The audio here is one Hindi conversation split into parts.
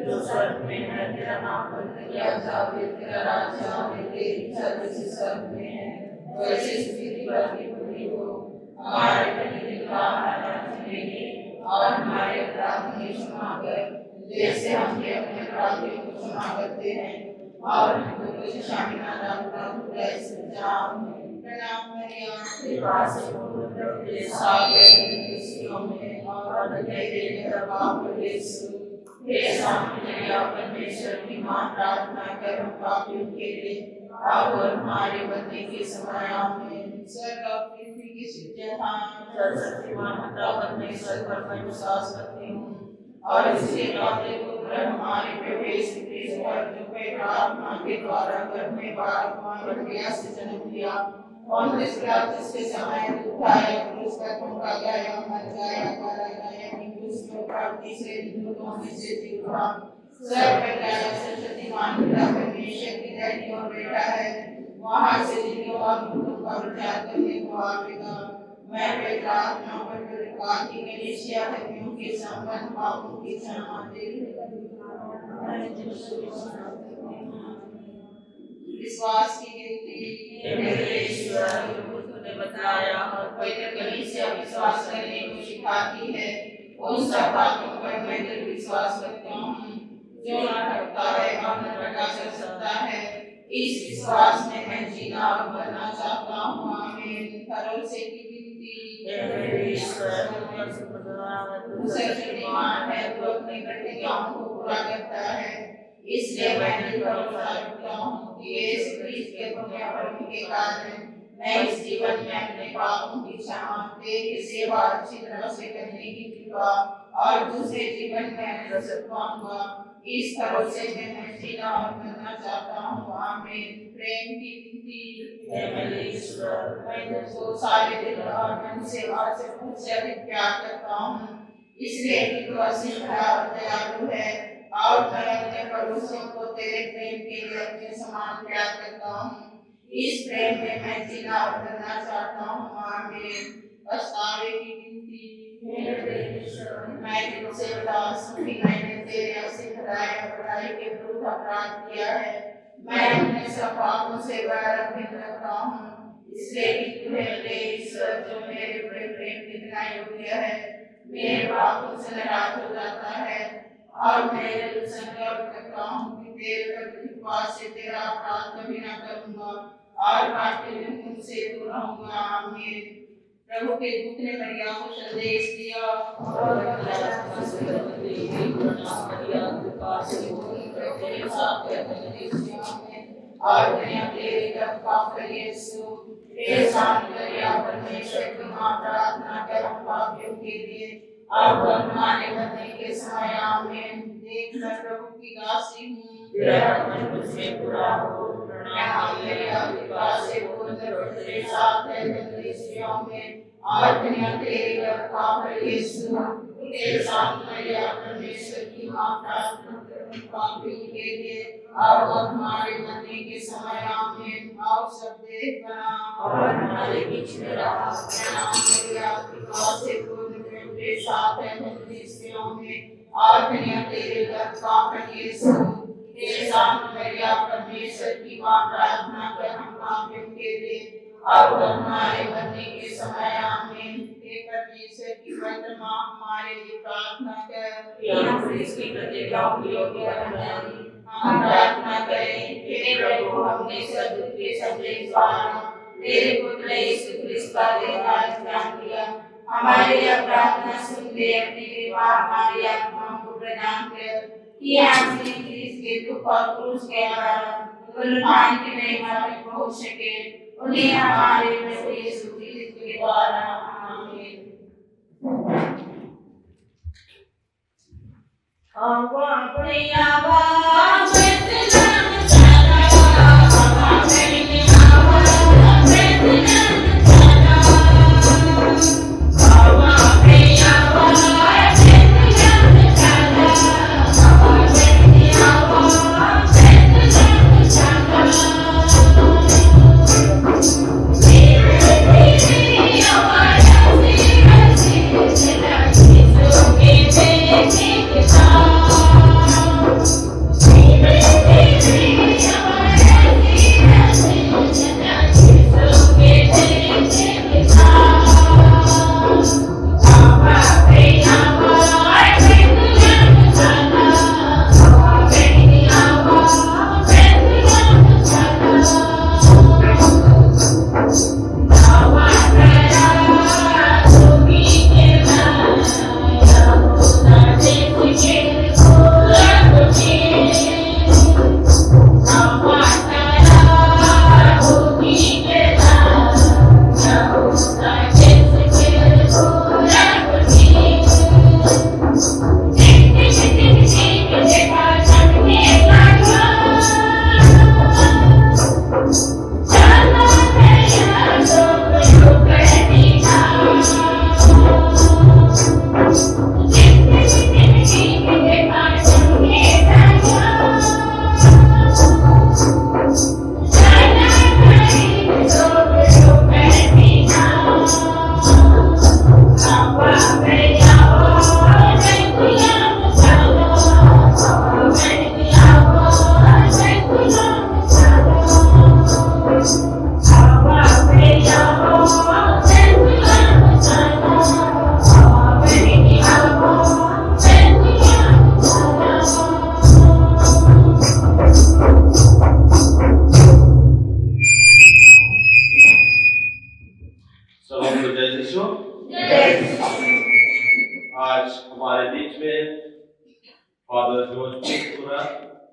जो स्वर्ग में है, तेरा नाम पवित्र किया जावे, तेरा राज्य आवे, तेरी इच्छा जैसे स्वर्ग में है वैसे पृथ्वी पर भी पूरी हो। हमारे प्रतिदिन का आहार आज हमें दे, और हमारे अपराध हमें क्षमा कर जैसे हम भी अपने अपराधियों को क्षमा करते हैं, और हमको परीक्षा में न डालना, ऐसे बचाओ। प्रणाम मरियम, कृपा से पूर्ण प्रभु सागर खुशियों में और हृदय देने का पाप यीशु। हे सामरिया परमेश्वर की मां, प्रार्थना कर हम पापियों के लिए अब और हमारे मरने के समय आमीन। स्वर्ग और पृथ्वी की सृष्टिकर्ता सर्वशक्तिमान पिता परमेश्वर पर मैं विश्वास करती हूँ, और इसके इकलौते पुत्र हमारे प्रभु यीशु मसीह पर जो पवित्र आत्मा के द्वारा गर्भ में बालक मरियम से जन्म लिया, और जिसके समय उठाया, क्रूस पर टूटा गया, मर गया, मारा गया, उसमें प्राप्ति से मृतों में से जी उठा, स्वर्ग में गया, शक्तिमान पिता परमेश्वर की दाहिनी ओर बैठा है, वहां से जीवियों और मृतों का विचार करने को आवेगा। मैं पवित्र आत्मा पर विश्वास की कलीसिया धर्मियों के संबंध पापों की क्षमा विश्वास की गिनती मेरे ईश्वर तूने बताया, और पवित्र कलीसिया विश्वास करने को सिखाती है। उन सब बातों पर मैं दृढ़ विश्वास करता हूँ जो न ठगता है और न ठगा जा सकता है। इस विश्वास में मैं जीना और मरना चाहता हूँ। आमीन। भरोसे की गिनती मेरे ईश्वर सर्वशक्तिमान है, जो अपनी प्रतिज्ञाओं को पूरा करता है। इसलिए मैं भरोसा रखता हूँ कि यीशु मसीह के पुण्य कर्म के कारण मैं इस जीवन में अपने पापों की क्षमा, तेरी सेवा अच्छी तरह से करने की कृपा और दूसरे जीवन में रसद पाऊंगा। इस भरोसे में मैं जीना और मरना चाहता हूँ। आमीन। प्रेम की गिनती मेरे ईश्वर, मैं तुझको सारे दिल और मन से और सब कुछ से अधिक प्यार करता हूँ, इसलिए कि तू असीम भरा और दयालु है, और मैं अपने पड़ोसियों को तेरे प्रेम के लिए अपने समान प्यार करता हूँ। इस प्रेम में मैं जीना और मरना चाहता हूँ। आमीन। पछतावे की गिनती मेरे ईश्वर, मैं तुझसे उदास हूँ कि मैंने तेरे असीम बड़ाई के विरुद्ध अपराध किया है। मैं अपने सब पापों से भिन्न रखता हूँ, इसलिए कि तू है मेरे ईश्वर जो मेरे बड़े प्रेम के बिना योग्य है, मेरे पापों से नाराज हो जाता है, और मैं ये संकल्प करता हूँ कि तेरे विश्वास से तेरा अपराध कभी न करूँगा, और पापी दिन मुझसे दूर रहूँगा। आमीन। प्रभु के दूत ने मरियम को संदेश दिया, और परमेश्वर की मां, प्रार्थना कर हम पापियों के लिए अब हमारे मरने के समय आमीन। देख मैं प्रभु की दासी हूँ, तेरा मन मुझसे पूरा हो। प्रणाम मेरे अभिप्रा से पूर्ण तेरे साथ है स्त्रियों में, और दुनिया तेरे गर्भ का फल यीशु। तेरे साथ मरियम परमेश्वर की मां, प्रार्थना कर पापियों के लिए अब हमारे मरने के समय आमीन। और सब देख बना और हमारे बीच में रहा। प्रणाम मेरे अभिप्रा से पूर्ण तेरे साथ है स्त्रियों में, और दुनिया तेरे गर्भ का फल यीशु। तेरे साथ मरियम परमेश्वर की मां, प्रार्थना कर हम पापियों के लिए अब हमारे मरने के समय आमीन। हे परमेश्वर की पवित्र मां, हमारे लिए प्रार्थना कर कि हम इसकी प्रतिज्ञाओं के योग्य बन जाएं। हम प्रार्थना करें हे प्रभु, हमने सद्दूत के संदेश द्वारा तेरे पुत्र यीशु क्रिस्त का देहधारण जान लिया। हमारे लिए प्रार्थना सुन ले, अपनी कृपा हमारी आत्माओं को प्रदान कर कि हमने क्रिस्त के दुख और क्रूस के द्वारा पुनरुत्थान की महिमा में पहुंच सके। उन्हें हमारे प्रभु यीशु क्रिस्त के द्वारा आमीन। अपनी आवाज Yeah.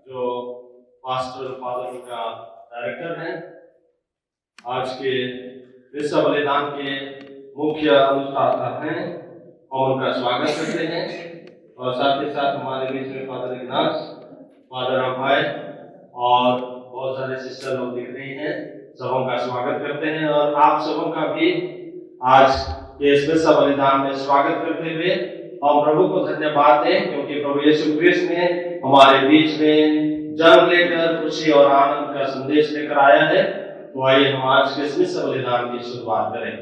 जो पास्टर फादर का डायरेक्टर हैं, आज के विश्व बलिदान के मुख्य अनुष्ठाता हैं, और उनका स्वागत करते हैं। और साथ ही साथ हमारे बीच में फादर इग्नास, फादर अभय और बहुत सारे सिस्टर लोग दिख रहे हैं, सबों का स्वागत करते हैं। और आप सबों का भी आज के इस विश्व बलिदान में स्वागत करते हुए हम प्रभु को धन्यवाद दें, क्योंकि प्रभु यीशु क्रिस्त ने हमारे बीच में जन्म लेकर खुशी और आनंद का संदेश लेकर आया है। तो आइए हम आज के इस विश्व बलिदान की शुरुआत करें।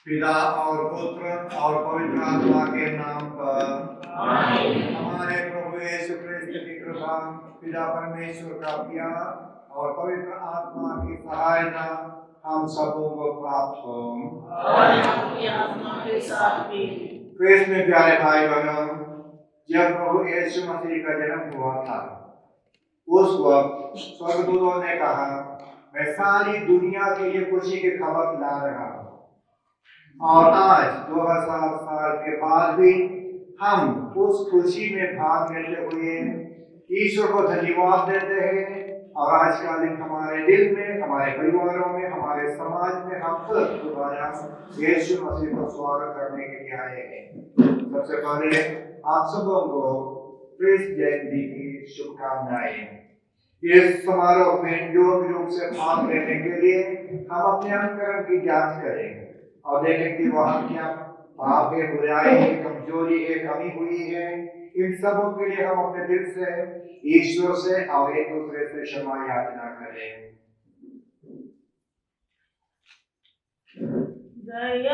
पिता और पुत्र और पवित्र आत्मा के नाम पर आमीन। हमारे प्रभु यीशु क्रिस्त की कृपा, पिता परमेश्वर का प्यार और पवित्र आत्मा की सहायता हम सबों को प्राप्त हो और आपकी आत्मा के साथ भी। क्रिस्त में प्यारे भाई बहनों, जब प्रभु यीशु मसीह का जन्म हुआ था, उस वक्त स्वर्गदूतों ने कहा, मैं सारी दुनिया के लिए खुशी की खबर ला रहा हूँ। और आज 2000 साल के बाद भी हम उस खुशी में भाग लेते हुए ईश्वर को धन्यवाद देते हैं। और आज का दिन हमारे दिल में, हमारे परिवारों में, हमारे समाज में हम फिर दोबारा यीशु मसीह को स्वागत करने के लिए आए हैं। सबसे पहले आप सबों को क्रिस्त जयंती की शुभकामनाएं। इस समारोह में योग्य रूप से भाग लेने के लिए हम अपने अंतकरण की जांच करें और देखें कि वह क्या पाप है, बुराई है, कमजोरी है, कमी हुई है। इन सबों के लिए हम अपने दिल से ईश्वर से और एक दूसरे से क्षमा याचना करें। Thank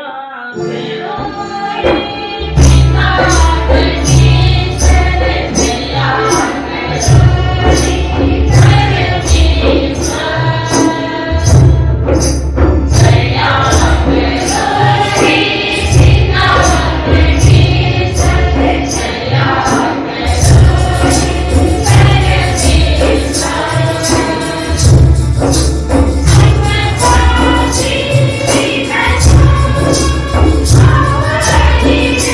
you.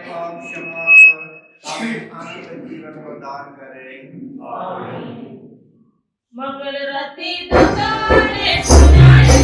पाप क्षमा कर हमें अनंत जीवन प्रदान करें। आमीन। मंगल रति दुतारे सुनाए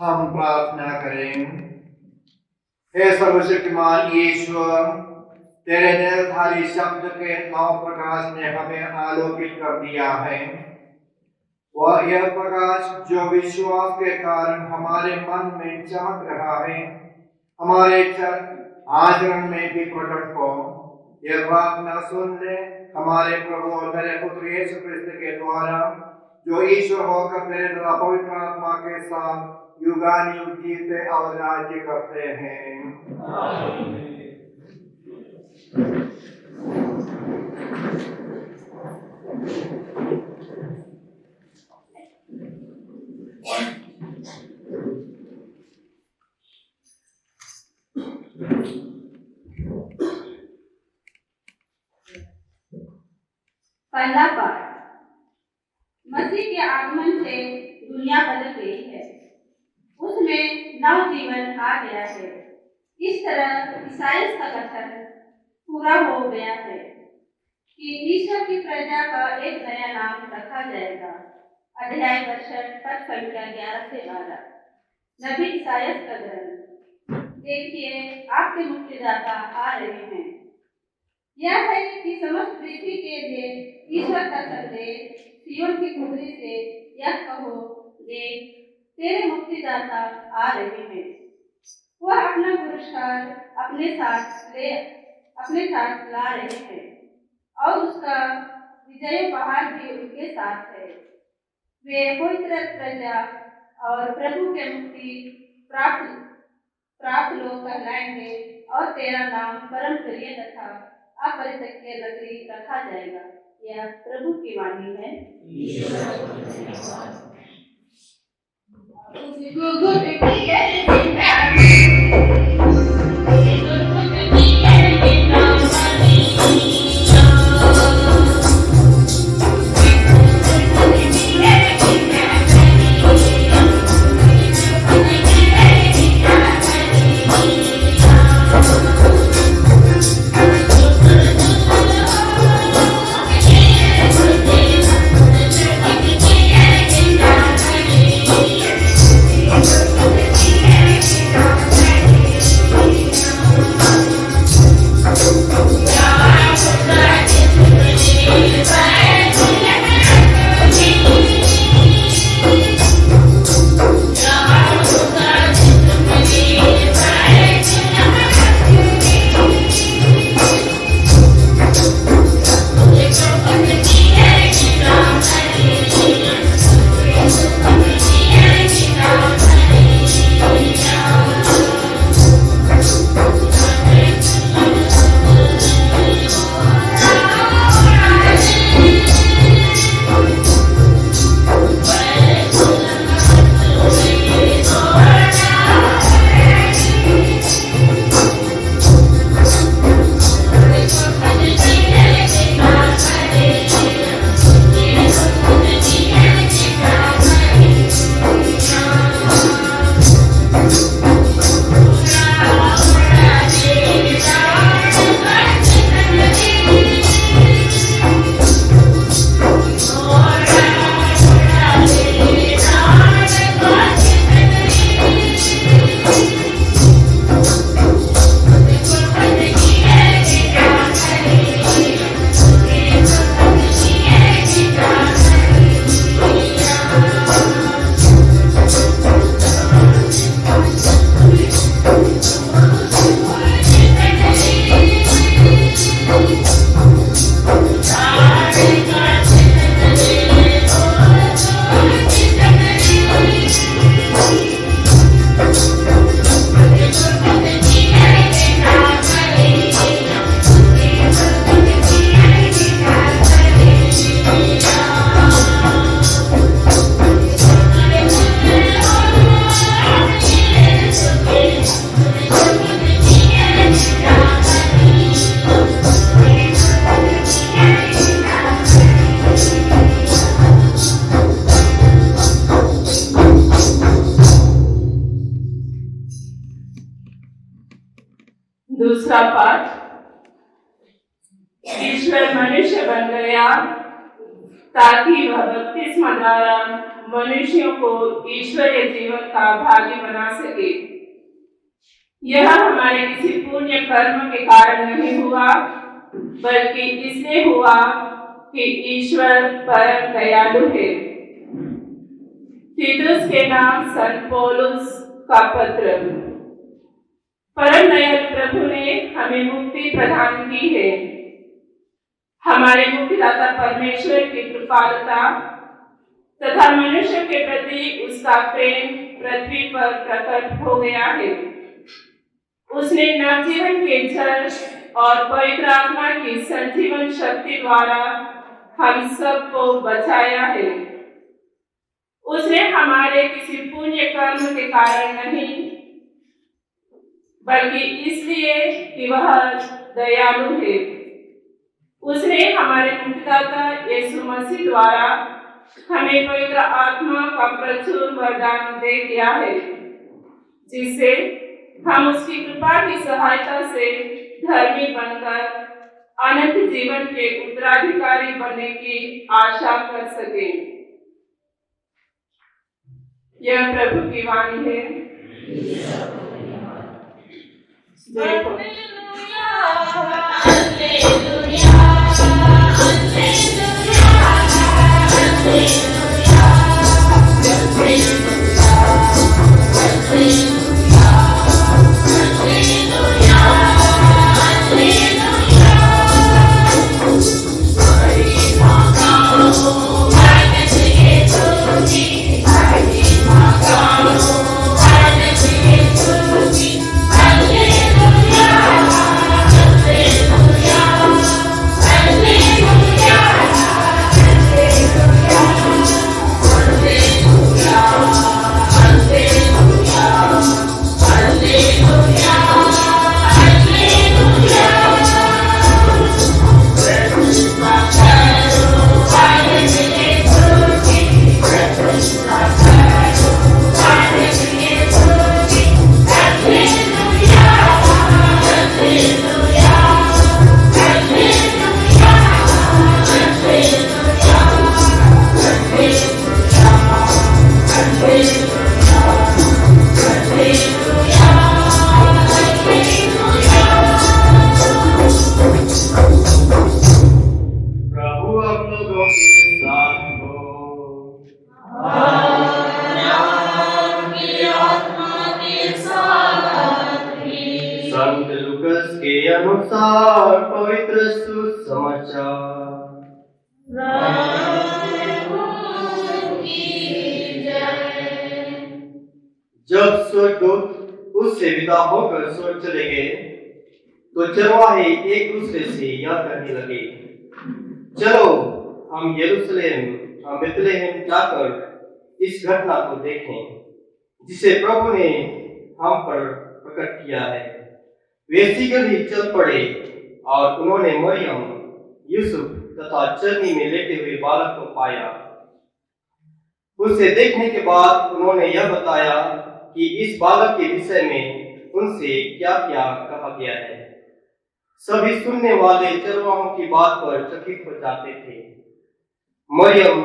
हम प्रार्थना करें। हे सर्वशक्तिमान ईश्वर, तेरे निर्धारित शब्द के नव प्रकाश ने हमें आलोकित कर दिया है। वह यह प्रकाश जो विश्वास के कारण हमारे मन में चमक रहा है, हमारे आचरण में भी प्रकट हो। यह प्रार्थना सुन ले हमारे प्रभु और तेरे पुत्र यीशु क्रिस्त के द्वारा, जो ईश्वर होकर तेरे द्वारा पवित्र आत्मा के साथ युगानुयुग जीते और राज्य करते हैं। आमीन। पहला पाठ। मसीह के आगमन से दुनिया बदल गई है, उसमें नव जीवन आ गया है। इस तरह ईसाइयाह का वचन पूरा हो गया है कि ईश्वर की प्रजा का एक नया नाम रखा जाएगा। अध्याय वर्षन पद संख्या 11 से 12। नबी ईसाइयाह का ग्रंथ। देखिए, आपके मुक्तिदाता आ रहे हैं। यह है कि समस्त पृथ्वी के लिए ईश्वर का संदेश सिय्योन की कुबरी से यह कहो, देख तेरे मुक्तिदाता आ रहे हैं। वह अपना पुरस्कार अपने साथ ला रहे हैं और उसका विजय उपहार भी उनके साथ है। वे पवित्र प्रजा और प्रभु के मुक्ति प्राप्त लोग कहलाएंगे और तेरा नाम परम प्रिय तथा अपरित्यज्य नगरी रखा जाएगा। यह प्रभु की वाणी है। दूसरा पाठ। ईश्वर मनुष्य बन गया ताकि वह बपतिस्मा द्वारा मनुष्यों को ईश्वरीय जीवन का भागी बना सके। यह हमारे किसी पुण्य कर्म के कारण नहीं हुआ, बल्कि इसलिए हुआ कि ईश्वर परम दयालु है। तीतुस के नाम संत पौलुस का पत्र। परम दयालु प्रभु ने हमें मुक्ति प्रदान की है। हमारे मुक्तिदाता परमेश्वर की कृपालुता तथा मनुष्य के प्रति उसका प्रेम पृथ्वी पर प्रकट हो गया है। उसने नवजीवन के जल और पवित्र आत्मा की संजीवन शक्ति द्वारा हम सबको बचाया है। उसने हमारे किसी पुण्य कर्म के कारण नहीं, बल्कि इसलिए कि वह दयालु है। उसने हमारे मुक्तिदाता यीशु मसीह द्वारा हमें पवित्र आत्मा का प्रचुर वरदान दे दिया है, जिससे हम उसकी कृपा की सहायता से धर्मी बनकर अनंत जीवन के उत्तराधिकारी बनने की आशा कर सकें। यह प्रभु की वाणी है। जय हो। Hallelujah. आपके साथ हो। संत लूकस के अनुसार पवित्र सुसमाचार। जब स्वर्गदूत उससे विदा होकर स्वर्ग चले गए तो चरवाहे एक दूसरे से यह कहने लगे, चलो हम बेथलेहम जाकर इस घटना को देखें जिसे प्रभु ने हम पर प्रकट किया है। वे शीघ्र ही चल पड़े और उन्होंने मरियम, यूसुफ तथा चरनी में लेटे हुए बालक को पाया। उसे देखने के बाद उन्होंने यह बताया कि इस बालक के विषय में उनसे क्या क्या कहा गया है। सभी सुनने वाले चरवाहों की बात पर चकित हो जाते थे। मरियम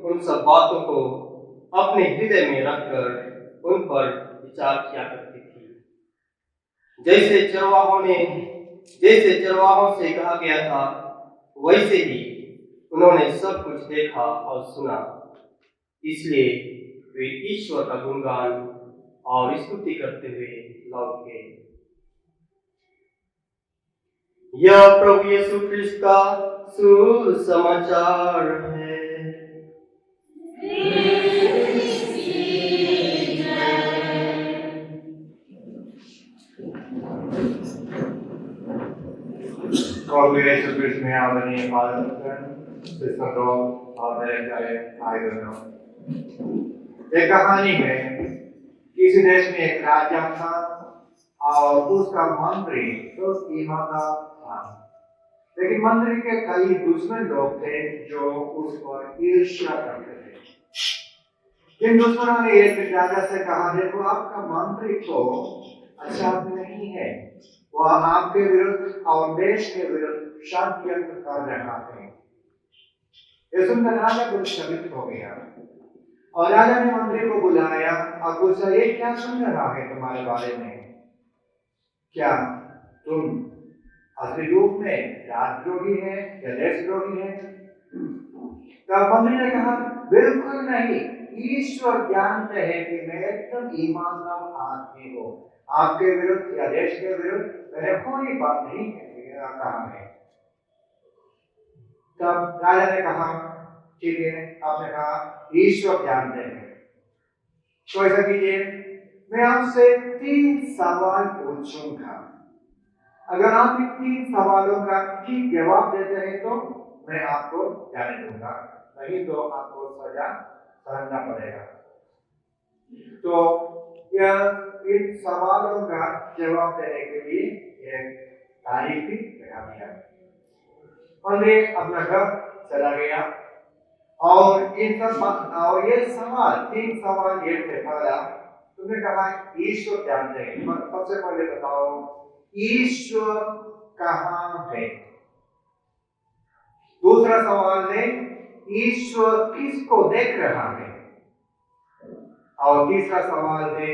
उन सब बातों को अपने हृदय में रखकर उन पर विचार किया करती थी। जैसे चरवाहों से कहा गया था वैसे ही उन्होंने सब कुछ देखा और सुना, इसलिए वे ईश्वर का गुणगान और स्तुति करते हुए लौट गए। यह प्रभु यीशु ख्रिस्त का सुसमाचार है। प्रभु यीशु ख्रिस्त में आदरणीय फादर सिस्टर और मेरे प्यारे भाई बहनों, एक कहानी है। किसी देश में एक राजा था और उसका मंत्री तो ईमानदार था, लेकिन मंत्री के कई दुश्मन लोग थे जो उस पर ईर्ष्या करते थे। इन दुश्मनों ने एक राजा से कहा, देखो आपका मंत्री तो अच्छा नहीं है, वह आपके विरुद्ध और देश के विरुद्ध षड्यंत्र कर रहा है। ये सुनकर राजा कुछ चकित हो गया और राजा ने मंत्री को बुलाया और पूछा, ये क्या सुन रहा है तुम्हारे बारे में? क्या तुम असली रूप में राजद्रोही है या देशद्रोही है? तब मंत्री ने कहा, बिल्कुल नहीं, ईश्वर जानते हैं कि मैं एकदम ईमानदार आदमी हूँ। आपके विरुद्ध या देश के विरुद्ध मैंने कोई बात नहीं कहा है। तब राजा ने कहा, ठीक है, आपने कहा ईश्वर जानते हैं, तो ऐसा कीजिए, मैं आपसे 3 सवाल पूछूंगा। अगर आप इन 3 सवालों का ठीक जवाब देते हैं तो मैं आपको जाने दूंगा, नहीं तो आपको सजा सहना पड़ेगा। तो यह इन सवालों का जवाब देने के लिए एक तारीख भी लगा दिया। मंत्री अपना घर चला गया और ये 3 सवाल ये थे। पहला, तुमने कहा ईश्वर जानते हैं, सबसे पहले बताओ ईश्वर कहाँ है? दूसरा सवाल है, ईश्वर किसको देख रहा है? और तीसरा सवाल है,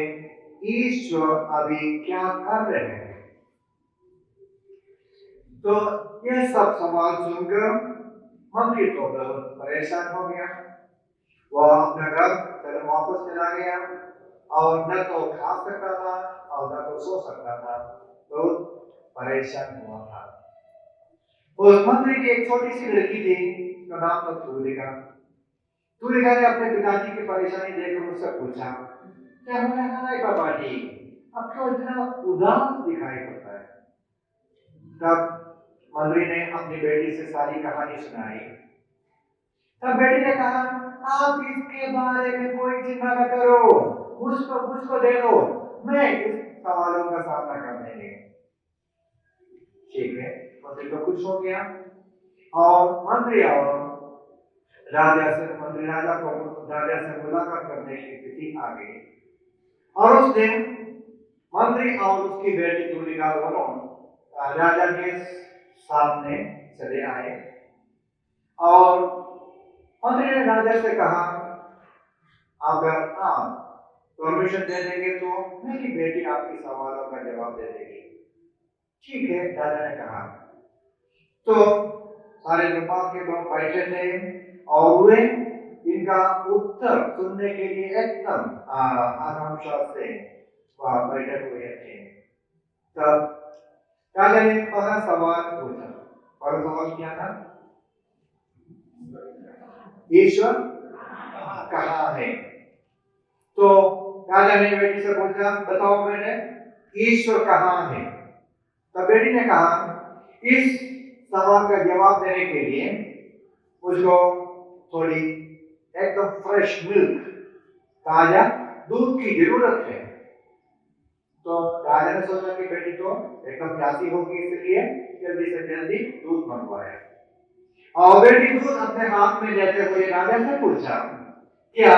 ईश्वर अभी क्या कर रहे हैं? तो ये सब सवाल सुनकर मंत्री तो बहुत परेशान हो गया। वह अपने घर वापस चला गया और न तो खा सकता था और न तो सो सकता था, बहुत परेशान हुआ था। उस मंत्री की एक छोटी सी लड़की थी, उसका नाम था तुलिका। तुलिका ने अपने पिताजी की परेशानी देखकर उससे पूछा, क्या हो रहा है पापा जी, आपको इतना उदास दिखाई पड़ता है? तब मंत्री ने अपनी बेटी से सारी कहानी सुनाई। तब बेटी ने कहा, आप इसके बारे में कोई चिंता न करो, मुझको दे दो, मैं इस सवालों का सामना कर देंगे। ठीक है, मंत्री तो खुश हो गया और मंत्री राजा से मुलाकात करने की तिथि आ गई। और उस दिन मंत्री और उसकी बेटी तुलिका दोनों राजा के सामने चले आए और मंत्री ने राजा से कहा, अगर आप परमिशन दे देंगे तो मेरी बेटी आपकी सवालों का जवाब दे देगी। ठीक है, राजा ने कहा। तो सारे दरबार के लोग बैठे थे और वे इनका उत्तर सुनने के लिए एकदम आराम से बैठे हुए थे। तब राजा ने पहला सवाल पूछा। पहला सवाल क्या था? ईश्वर कहाँ है? तो राजा ने बेटी से पूछा, बताओ बेटे, ईश्वर कहाँ है? तब बेटी ने कहा, इस सवाल का जवाब देने के लिए मुझको थोड़ी एकदम फ्रेश मिल्क, ताजा दूध की जरूरत है। तो राजा ने सोचा कि बेटी तो एकदम प्यासी होगी, इसलिए जल्दी से जल्दी दूध मंगवाया। और बेटी दूध अपने हाथ में लेते हुए राजा से पूछा, क्या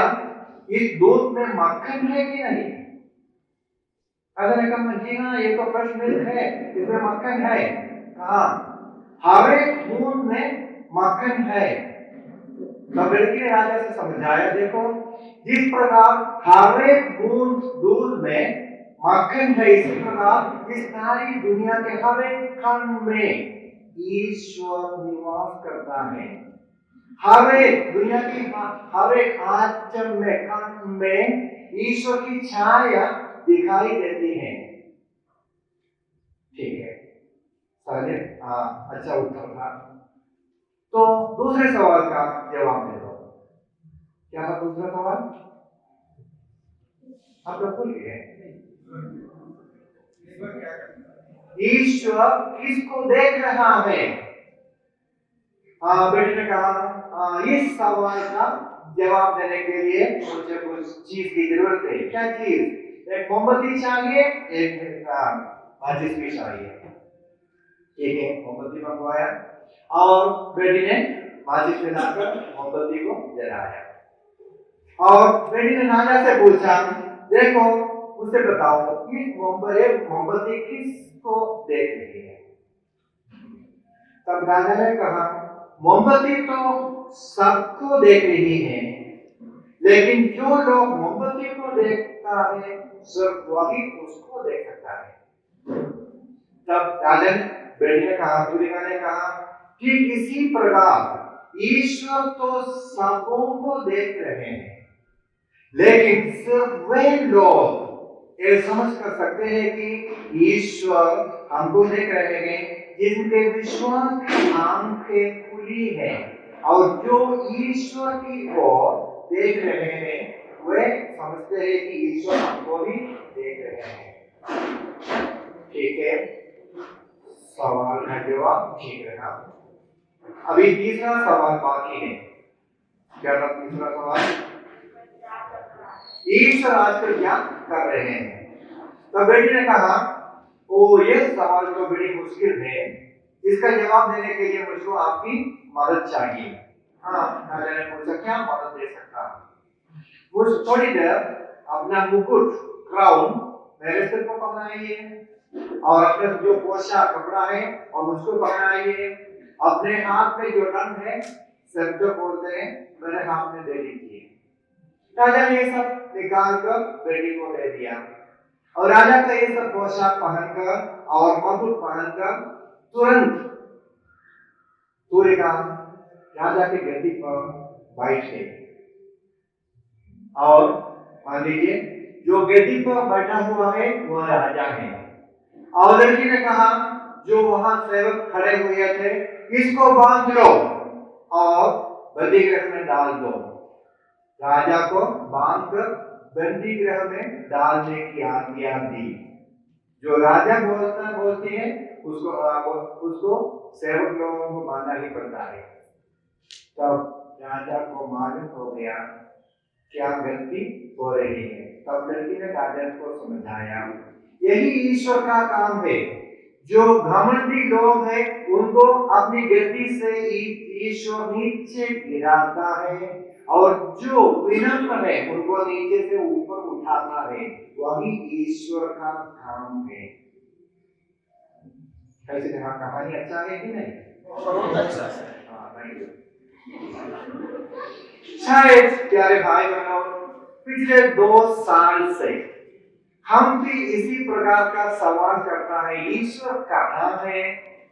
इस दूध में मक्खन है कि नहीं? राजा ने कहा, जी हाँ, ये तो फ्रेश मिल्क है, इसमें मक्खन है। कहा, हर एक बूंद में मक्खन है। तब बेटी ने राजा से समझाया, देखो, जिस प्रकार हर एक बूंद दूध में मक्खन है, इसी प्रकार इस सारी दुनिया के हर एक कण में ईश्वर निवास करता है। हर एक दुनिया की हर एक आचम में, कण में ईश्वर की छाया दिखाई देती है। ठीक है, अच्छा उत्तर था। तो दूसरे सवाल का जवाब दे दो। क्या था दूसरा सवाल? आप लोग भूल गए? ईश्वर किसको देख रहा है? बेटी ने कहा, इस सवाल का जवाब देने के लिए मुझे कुछ चीज की जरूरत है। क्या चीज? एक मोमबत्ती चाहिए, एक माचिस भी चाहिए। ठीक है, मोमबत्ती मंगवाया और बेटी ने माचिस जलाकर मोमबत्ती को जलाया। और बेटी ने राजा से पूछा, देखो, मुझसे बताओ, इस मोमबत्ती किसको देख रही है? तब राजा ने कहा, मोमबत्ती तो सबको देख रही है, लेकिन जो लोग मोमबत्ती को देखता है सिर्फ वही उसको देख सकता है। तब राजा बेटी ने कहा, दूरिका ने कहा कि इसी प्रकार ईश्वर तो सबों को देख रहे हैं, लेकिन सिर्फ वे लोग ये समझ कर सकते हैं कि ईश्वर हमको देख रहे हैं जिनके विश्वास की आंखें खुली है, और जो ईश्वर की ओर देख रहे हैं वे समझते हैं कि ईश्वर हमको भी देख रहे हैं। ठीक है, सवाल का जवाब ठीक रहा। अभी तीसरा सवाल बाकी है। क्या था तीसरा सवाल? ईश्वर आजकल क्या कर रहे हैं? तो बेटी ने कहा, ओ, ये सवाल तो बड़ी मुश्किल है, इसका जवाब देने के लिए मुझको आपकी मदद चाहिए। हाँ, राजा ने पूछा, क्या मदद दे सकता हूँ? मुझ थोड़ी देर अपना मुकुट, क्राउन मेरे सिर को पहनाइए, और अपने जो पोशाक कपड़ा है और मुझको पहनाइए। अपने हाथ में जो रंग है, सब जो बोलते हैं, मेरे हाथ में दे दीजिए। राजा ने ये सब निकाल कर बेटी को दे दिया, और राजा का ये सब पोशाक पहनकर और मुकुट पहनकर तुरंत दूरिका राजा के गद्दी पर बैठ गई। और मान लीजिए, जो गद्दी पर बैठा हुआ है वह राजा है। और लड़की ने कहा, जो वहां सेवक खड़े हुए थे, इसको बांध लो और बंदी गृह में डाल दो। राजा को बांधकर बंदी गृह में डालने की आज्ञा दी। जो राजा बोलती है उसको सेवक लोगों को मानना ही पड़ता है। तब राजा को मालूम हो गया क्या गलती हो रही है। तब लड़की ने राजा को समझाया, यही ईश्वर का काम है। जो घमंडी लोग हैं उनको अपनी गद्दी से ईश्वर नीचे गिराता है, और जो विनम्र है उनको नीचे से ऊपर उठाता है। वही ईश्वर का काम है। कैसे देखा, कहानी अच्छा है कि नहीं? बहुत अच्छा। शायद प्यारे भाई बहनों, पिछले 2 साल से हम भी इसी प्रकार का सवाल करता है, ईश्वर कहाँ है?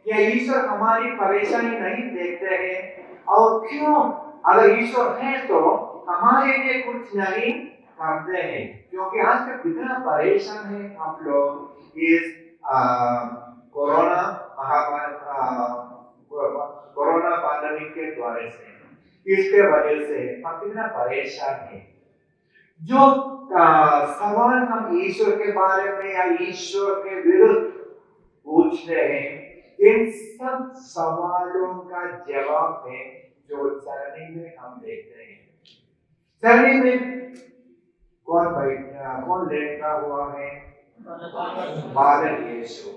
या ईश्वर हमारी परेशानी नहीं देखते हैं? और क्यों अगर ईश्वर है तो हमारे लिए कुछ नहीं करते हैं, क्योंकि आजकल कितना परेशान है हम लोग इस कोरोना कोरोना पैंडेमिक के द्वारा से, इसके वजह से हम कितना परेशान है। जो सवाल हम ईश्वर के बारे में या ईश्वर के विरुद्ध पूछ रहे हैं, इन सब सवालों का जवाब है जो चरणी में हम देखते हैं। चरणी में कौन लेटा हुआ है? बालक यीशु।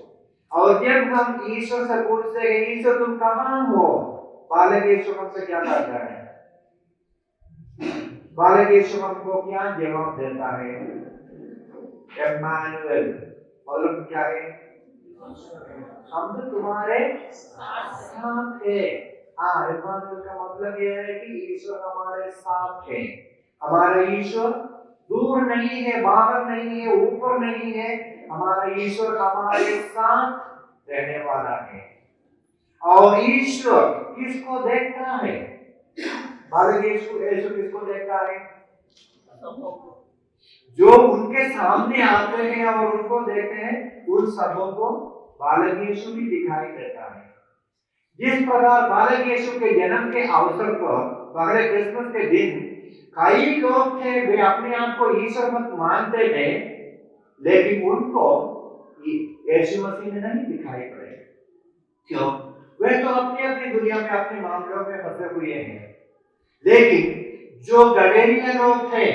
और जब हम ईश्वर से पूछते हैं, ईश्वर तुम कहाँ हो, बालक यीशु हमसे क्या कहता है? बालक यीशु हमको क्या जवाब देता है? इम्मानुएल, मतलब क्या है? हम तो तुम्हारे साथ है। इम्मानुएल का मतलब यह है कि ईश्वर हमारे साथ है। हमारा ईश्वर दूर नहीं है, बाहर नहीं है, ऊपर नहीं है। हमारा ईश्वर हमारे साथ रहने वाला है। और ईश्वर किसको देखता है? बालक यीशु किसको देखता है? जो उनके सामने आते हैं और उनको देखते हैं, उन सबों को बालक यीशु भी दिखाई देता है। जिस प्रकार बालक यीशु के जन्म के अवसर पर पहले क्रिसमस के दिन कई लोग थे, वे अपने आप को ईश्वर मत मानते थे, लेकिन उनको यीशु मसीह ने नहीं दिखाई पड़े। क्यों? वे तो अपनी अपनी दुनिया में अपने मामलों में फंसे हुए हैं। लेकिन जो गडेरिया लोग थे,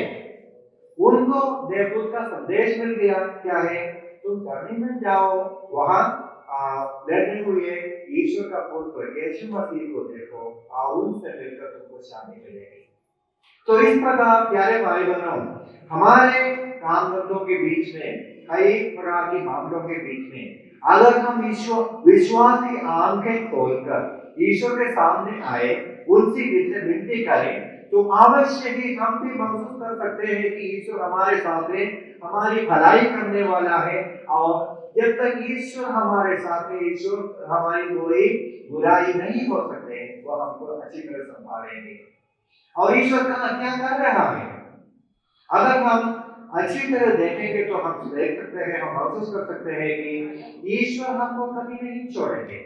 उनको देवदूत का संदेश मिल गया। क्या है? तुम चरणी में जाओ, वहां लेटे हुए ईश्वर का पुत्र यीशु मसीह को देखो और उनसे मिलकर तुमको शांति मिलेगी। तो इस प्रकार प्यारे भाई बहनों, हमारे काम धंधों के बीच में, कई प्रकार के मामलों के बीच में, अगर हम विश्वास की आंखें खोलकर ईश्वर के सामने आए, उनसे विनती करें, तो अवश्य ही हम भी महसूस कर सकते हैं कि ईश्वर हमारे साथ है, हमारी भलाई करने वाला है। और जब तक ईश्वर हमारे साथ है, ईश्वर हमारी कोई बुराई नहीं हो सकते, वो हमको अच्छी तरह संभालेंगे। और ईश्वर क्या कर रहा है? अगर हम अच्छी तरह देखेंगे तो हम देख सकते हैं, हम महसूस कर सकते हैं कि ईश्वर हमको कभी नहीं छोड़ेंगे।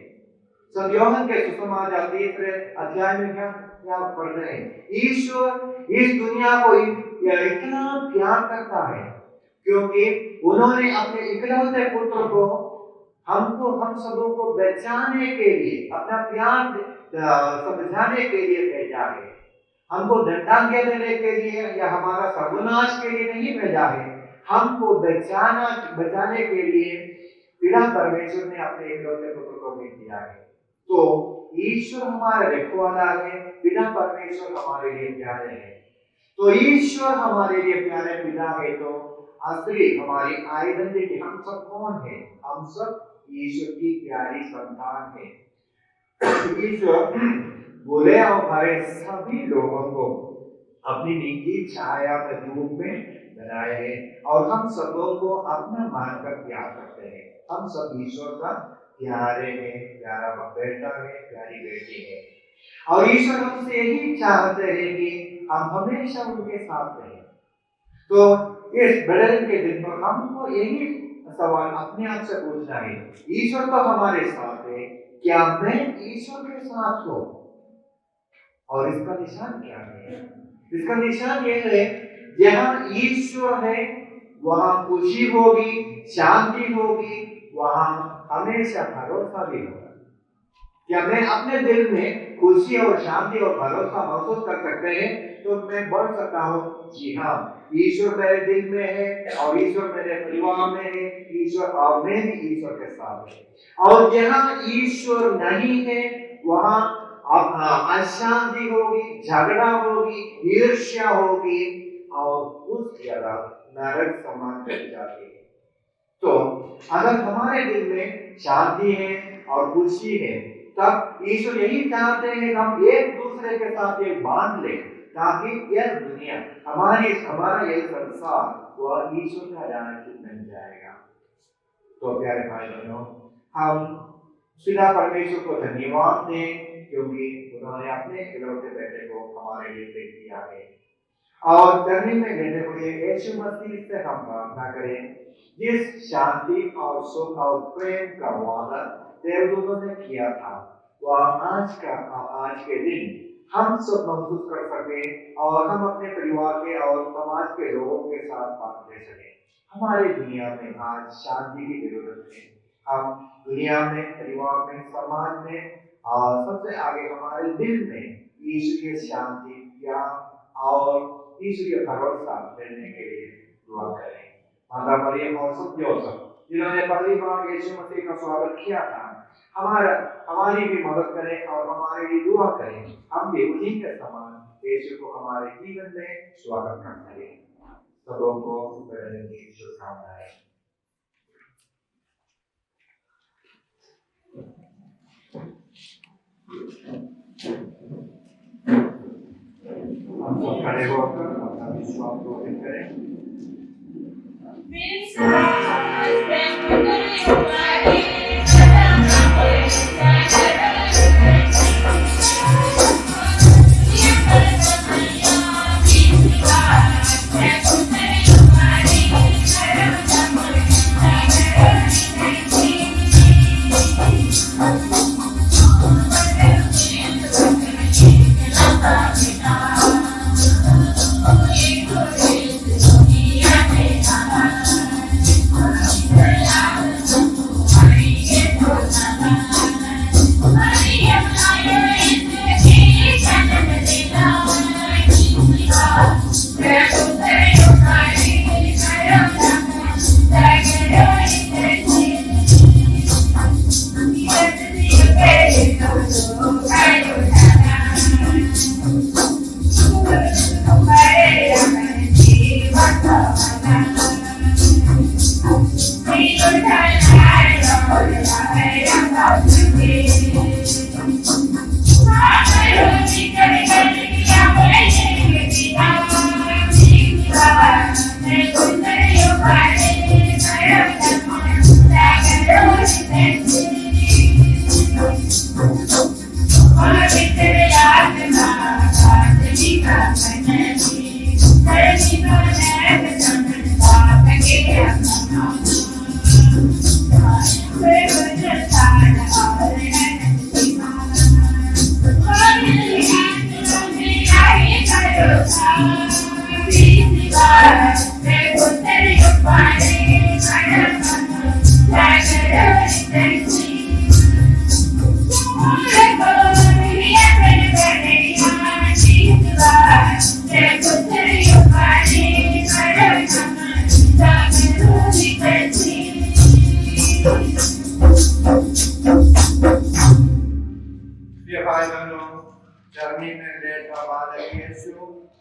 संत यूहन्ना के सुसमाचार 3 अध्याय में क्या पढ़ रहे हैं? ईश्वर इस दुनिया को इतना प्यार करता है, क्योंकि उन्होंने अपने इकलौते पुत्र को हम सबों को बचाने के लिए, अपना प्यार समझाने के लिए भेजा है। हमको दंडाज्ञा देने के लिए या हमारा सर्वनाश के लिए नहीं भेजा है, हमको बचाने के लिए पिता परमेश्वर ने अपने इकलौते पुत्र को भेज दिया है। तो ईश्वर हमारा रखवाला है, पिता परमेश्वर हमारे लिए प्यारे हैं। तो ईश्वर हमारे लिए प्यारे पिता है, तो असली हमारी आइडेंटिटी, हम सब कौन है? हम सब ईश्वर की प्यारी संतान है। ईश्वर बोले और भरे सभी लोगों को अपनी निजी छाया के रूप में बनाए हैं, और हम सबों को अपना मानकर प्यार करते हैं। हम सब ईश्वर का प्यारे हैं, प्यारा बेटा है, प्यारी बेटी है। और ईश्वर हमसे यही चाहते हैं कि हम हमेशा उनके साथ रहें। तो इस बड़े दिन के दिन पर हमको यही सवाल अपने आप से पूछना है, ईश्वर तो हमारे साथ है, क्या मैं ईश्वर के साथ हूँ? और इसका निशान क्या है? इसका निशान ये है, जहाँ ईश्वर है वहाँ खुशी होगी, शांति होगी, वहाँ हमेशा भरोसा भी होगा। क्या मैं अपने दिल में खुशी और शांति और भरोसा महसूस कर सकते हैं? तो मैं बोल सकता हूँ, जी हाँ, ईश्वर मेरे दिल में है और ईश्वर मेरे परिवार में है, ईश्वर और मैं भी ईश्वर के साथ है। और जहाँ ईश्वर नहीं है वहाँ अशांति होगी, झगड़ा होगी, ईर्ष्या होगी, और उस जगह नरक समान कर जाती है। तो अगर हमारे दिल में शांति है और खुशी है, तब ईश्वर यही चाहते हैं हम एक दूसरे के साथ एक बांध लें, ताकि यह दुनिया हमारा यह संसार वह ईश्वर का राज्य बन जाएगा। तो प्यारे भाई बहनों, हम पिता परमेश्वर को धन्यवाद दें क्योंकि उन्होंने अपने इकलौते बेटे को हमारे लिए दे दिया है। और चरनी में लेटे हुए यीशु मसीह से हम प्रार्थना करें, जिस शांति और सुख और प्रेम का वादा देवदूतों ने किया था, वह आज के दिन हम सब महसूस कर सके और हम अपने परिवार के और समाज के लोगों के साथ बात ले सके। हमारे दुनिया में आज शांति की जरूरत है। हम दुनिया में, परिवार में, समाज में और सबसे आगे हमारे दिल में यीशु की शांति, प्यार और यीशु के भरोसा मिलने के लिए दुआ करें। माता मरियम और सब योसेफ जिन्होंने पहली बार यीशु मसीह का स्वागत किया था, हमारी भी मदद करें और हमारे लिए दुआ करें। हम भी उन्हीं के समान यीशु को हमारे जीवन में स्वागत करते हैं। सबों को बड़े की शुभकामनाएं। हम सब खड़े होकर अपना विश्वास को व्यक्त करें।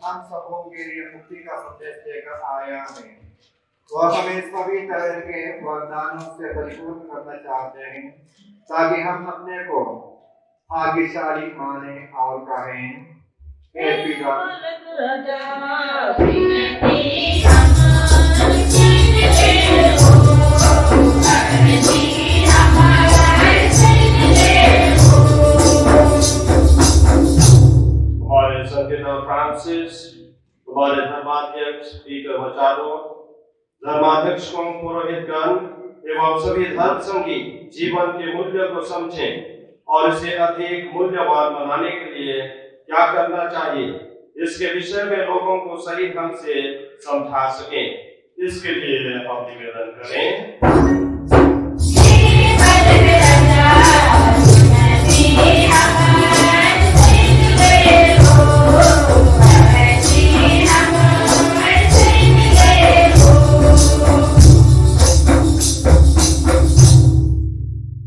हम सबों के लिए मुक्ति का संदेश देकर आया है। वह हमें सभी तरह के वरदानों से परिपूर्ण करना चाहते हैं, ताकि हम अपने को भाग्यशाली माने और कहें, हे पिता, फ्रांसिस, हमारे धर्माध्यक्ष पीटर मचाडो, धर्माध्यक्ष को पुरोहितगण एवं सभी धर्म संगी जीवन के मूल्य को समझें और इसे अधिक मूल्यवान बनाने के लिए क्या करना चाहिए, इसके विषय में लोगों को सही ढंग से समझा सकें। इसके लिए हम निवेदन करें।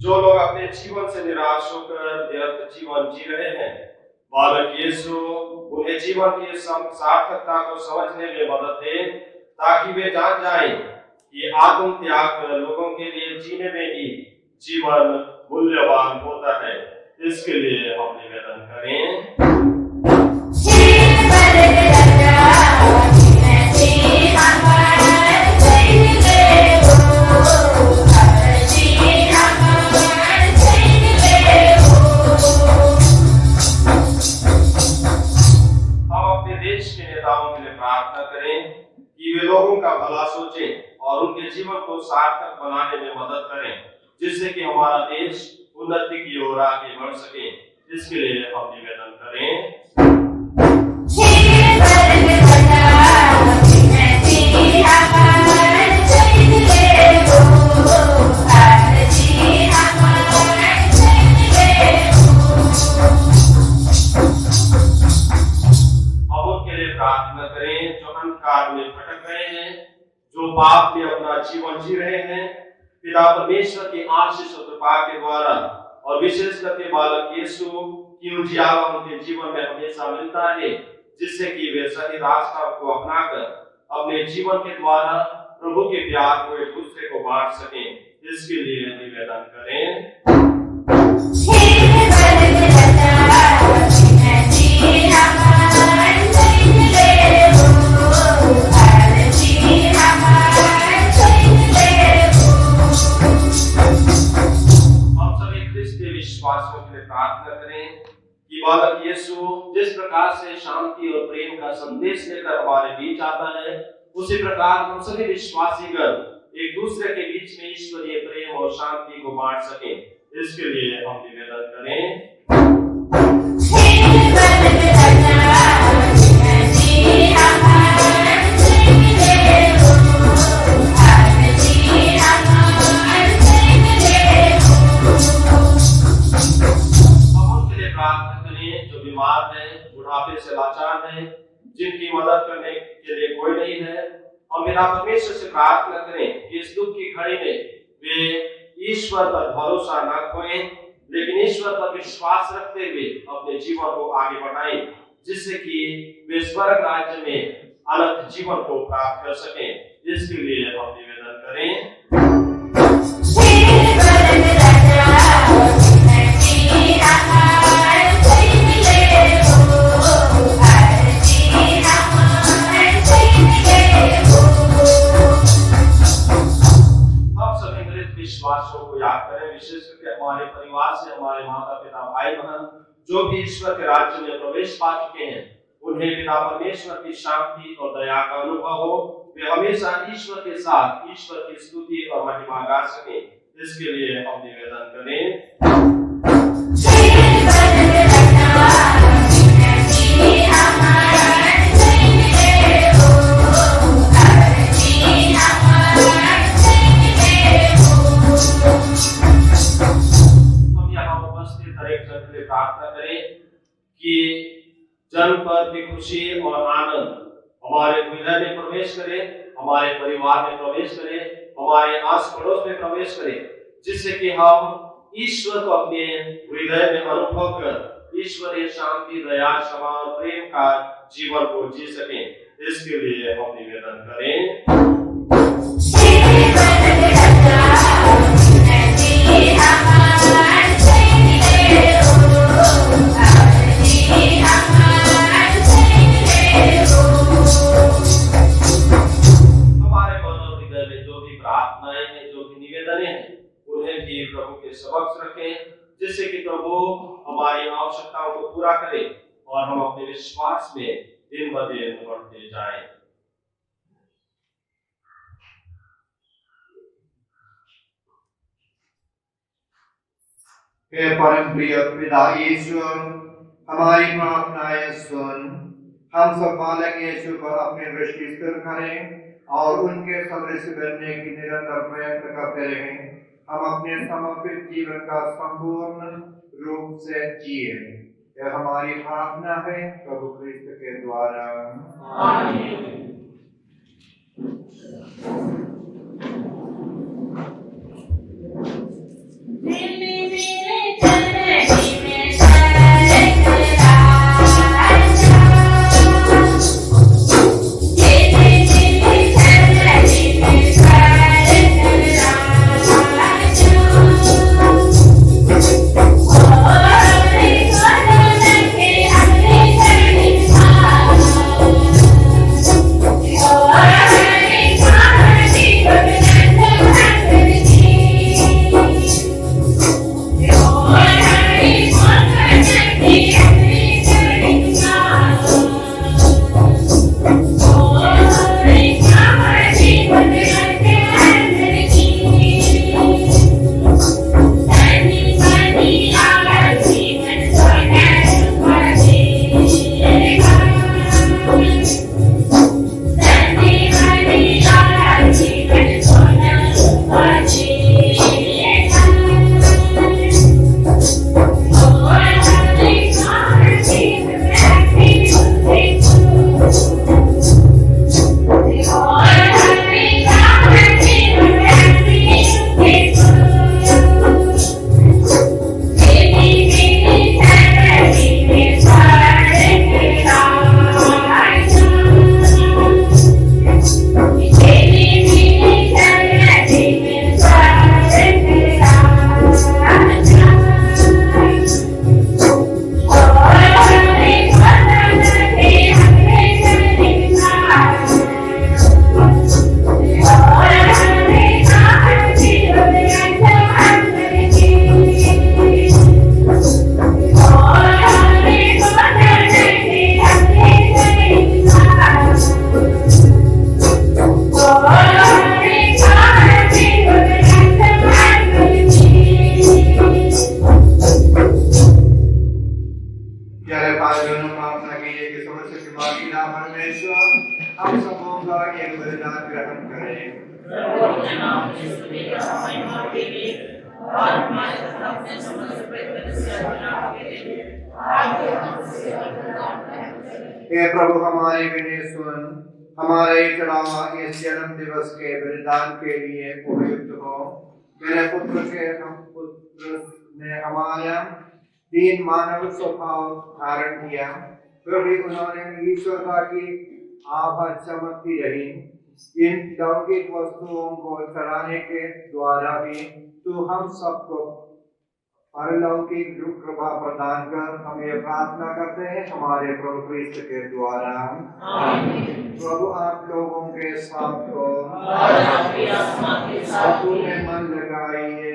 जो लोग अपने जीवन से निराश होकर व्यर्थ जीवन जी रहे हैं, बालक यीशु उन्हें जीवन की सार्थकता को समझने में मदद दे, ताकि वे जान जाएं कि आत्म त्याग लोगों के लिए जीने में ही जीवन मूल्यवान होता है। इसके लिए हम निवेदन करें। देश के नेताओं के लिए प्रार्थना करें कि वे लोगों का भला सोचें और उनके जीवन को सार्थक बनाने में मदद करें, जिससे कि हमारा देश उन्नति की ओर आगे बढ़ सके। इसके लिए हम निवेदन करें। प्रार्थना करें जो अंधकार में भटक रहे हैं, जो पाप में अपना जीवन जी रहे हैं। पिता परमेश्वर की आशीष और कृपा के द्वारा और विशेष करके बालक यीशु की उजियारा उनके जीवन में हमेशा मिलता है, जिससे कि वे सही रास्ता को अपनाकर अपने जीवन के द्वारा प्रभु के प्यार को एक दूसरे को बांट सकें। इसके लिए निवेदन करें। विश्वासियों के लिए प्रार्थना करें कि बालक यीशु जिस प्रकार से शांति और प्रेम का संदेश लेकर हमारे बीच आता है, उसी प्रकार हम सभी विश्वासीगण एक दूसरे के बीच में ईश्वरीय प्रेम और शांति को बांट सकें। इसके लिए हम निवेदन करें। जो बीमार है, बुढ़ापे से लाचार है, जिनकी मदद करने के लिए कोई नहीं है, हम बिना परमेश्वर से प्रार्थना करें कि इस दुख की घड़ी में वे ईश्वर पर भरोसा न खोएं, लेकिन ईश्वर पर विश्वास रखते हुए अपने जीवन को आगे बढ़ाएं, जिससे कि वे स्वर्ग राज्य में अनंत जीवन को प्राप्त कर सकें। इसके लिए हम निवेदन करें। विश्वासों को याद करें, विशेष करके हमारे परिवार से हमारे माता पिता भाई बहन जो भी ईश्वर के राज्य में प्रवेश पा चुके हैं, उन्हें पिता परमेश्वर की शांति और दया का अनुभव हो, वे हमेशा ईश्वर के साथ ईश्वर की स्तुति और महिमा गा सकें। इसके लिए हम निवेदन करें। प्रार्थना करें कि जन्म पर की खुशी और आनंद हमारे हृदय में प्रवेश करे, हमारे परिवार में प्रवेश करे, हमारे आस पड़ोस में प्रवेश करे, जिससे कि हम ईश्वर को अपने हृदय में अनुभव कर ईश्वरीय शांति, दया, क्षमा और प्रेम का जीवन को जी सकें। इसके लिए हम निवेदन करें। प्रभु के समक्ष रखें, जिससे कि प्रभु हमारी आवश्यकताओं को पूरा करे और हम अपने विश्वास में दिन ब दिन बढ़ते जाएं। हे परम प्रिय पिता ईश्वर, हमारी प्रार्थनाएं सुन। हम सब बालक यीशु पर अपनी दृष्टि स्थिर करें और उनके सदृश बनने की निरंतर प्रयत्न करते रहें। हम अपने समर्पित जीवन का संपूर्ण रूप से जिए। यह हमारी प्रार्थना है प्रभु क्रिस्त के द्वारा। आमीन। हम सबों का ये बलिदान ग्रहण करें। प्रभु अपने नाम की स्तुति और महिमा के लिए और हमारे तथा अपने समस्त पवित्र से अपना के लिए आपके नाम से बलिदान करें। हे प्रभु हमारे विनय सुन, हमारे चढ़ावा इस जन्म दिवस के बलिदान के लिए उपयुक्त हो। मेरे पुत्र ने हमारा दीन मानव स्वभाव धारण किया, फिर भी उन्होंने ईश्वरता की आभा चमकती रही। इन लौकिक वस्तुओं को चढ़ाने के द्वारा भी तू हम सबको परलौकिक कृपा प्रदान कर, हम ये प्रार्थना करते हैं हमारे प्रभु क्रिस्त के द्वारा। प्रभु आप लोगों के साथ हो और आपकी आत्मा के साथ में मन लगाइए।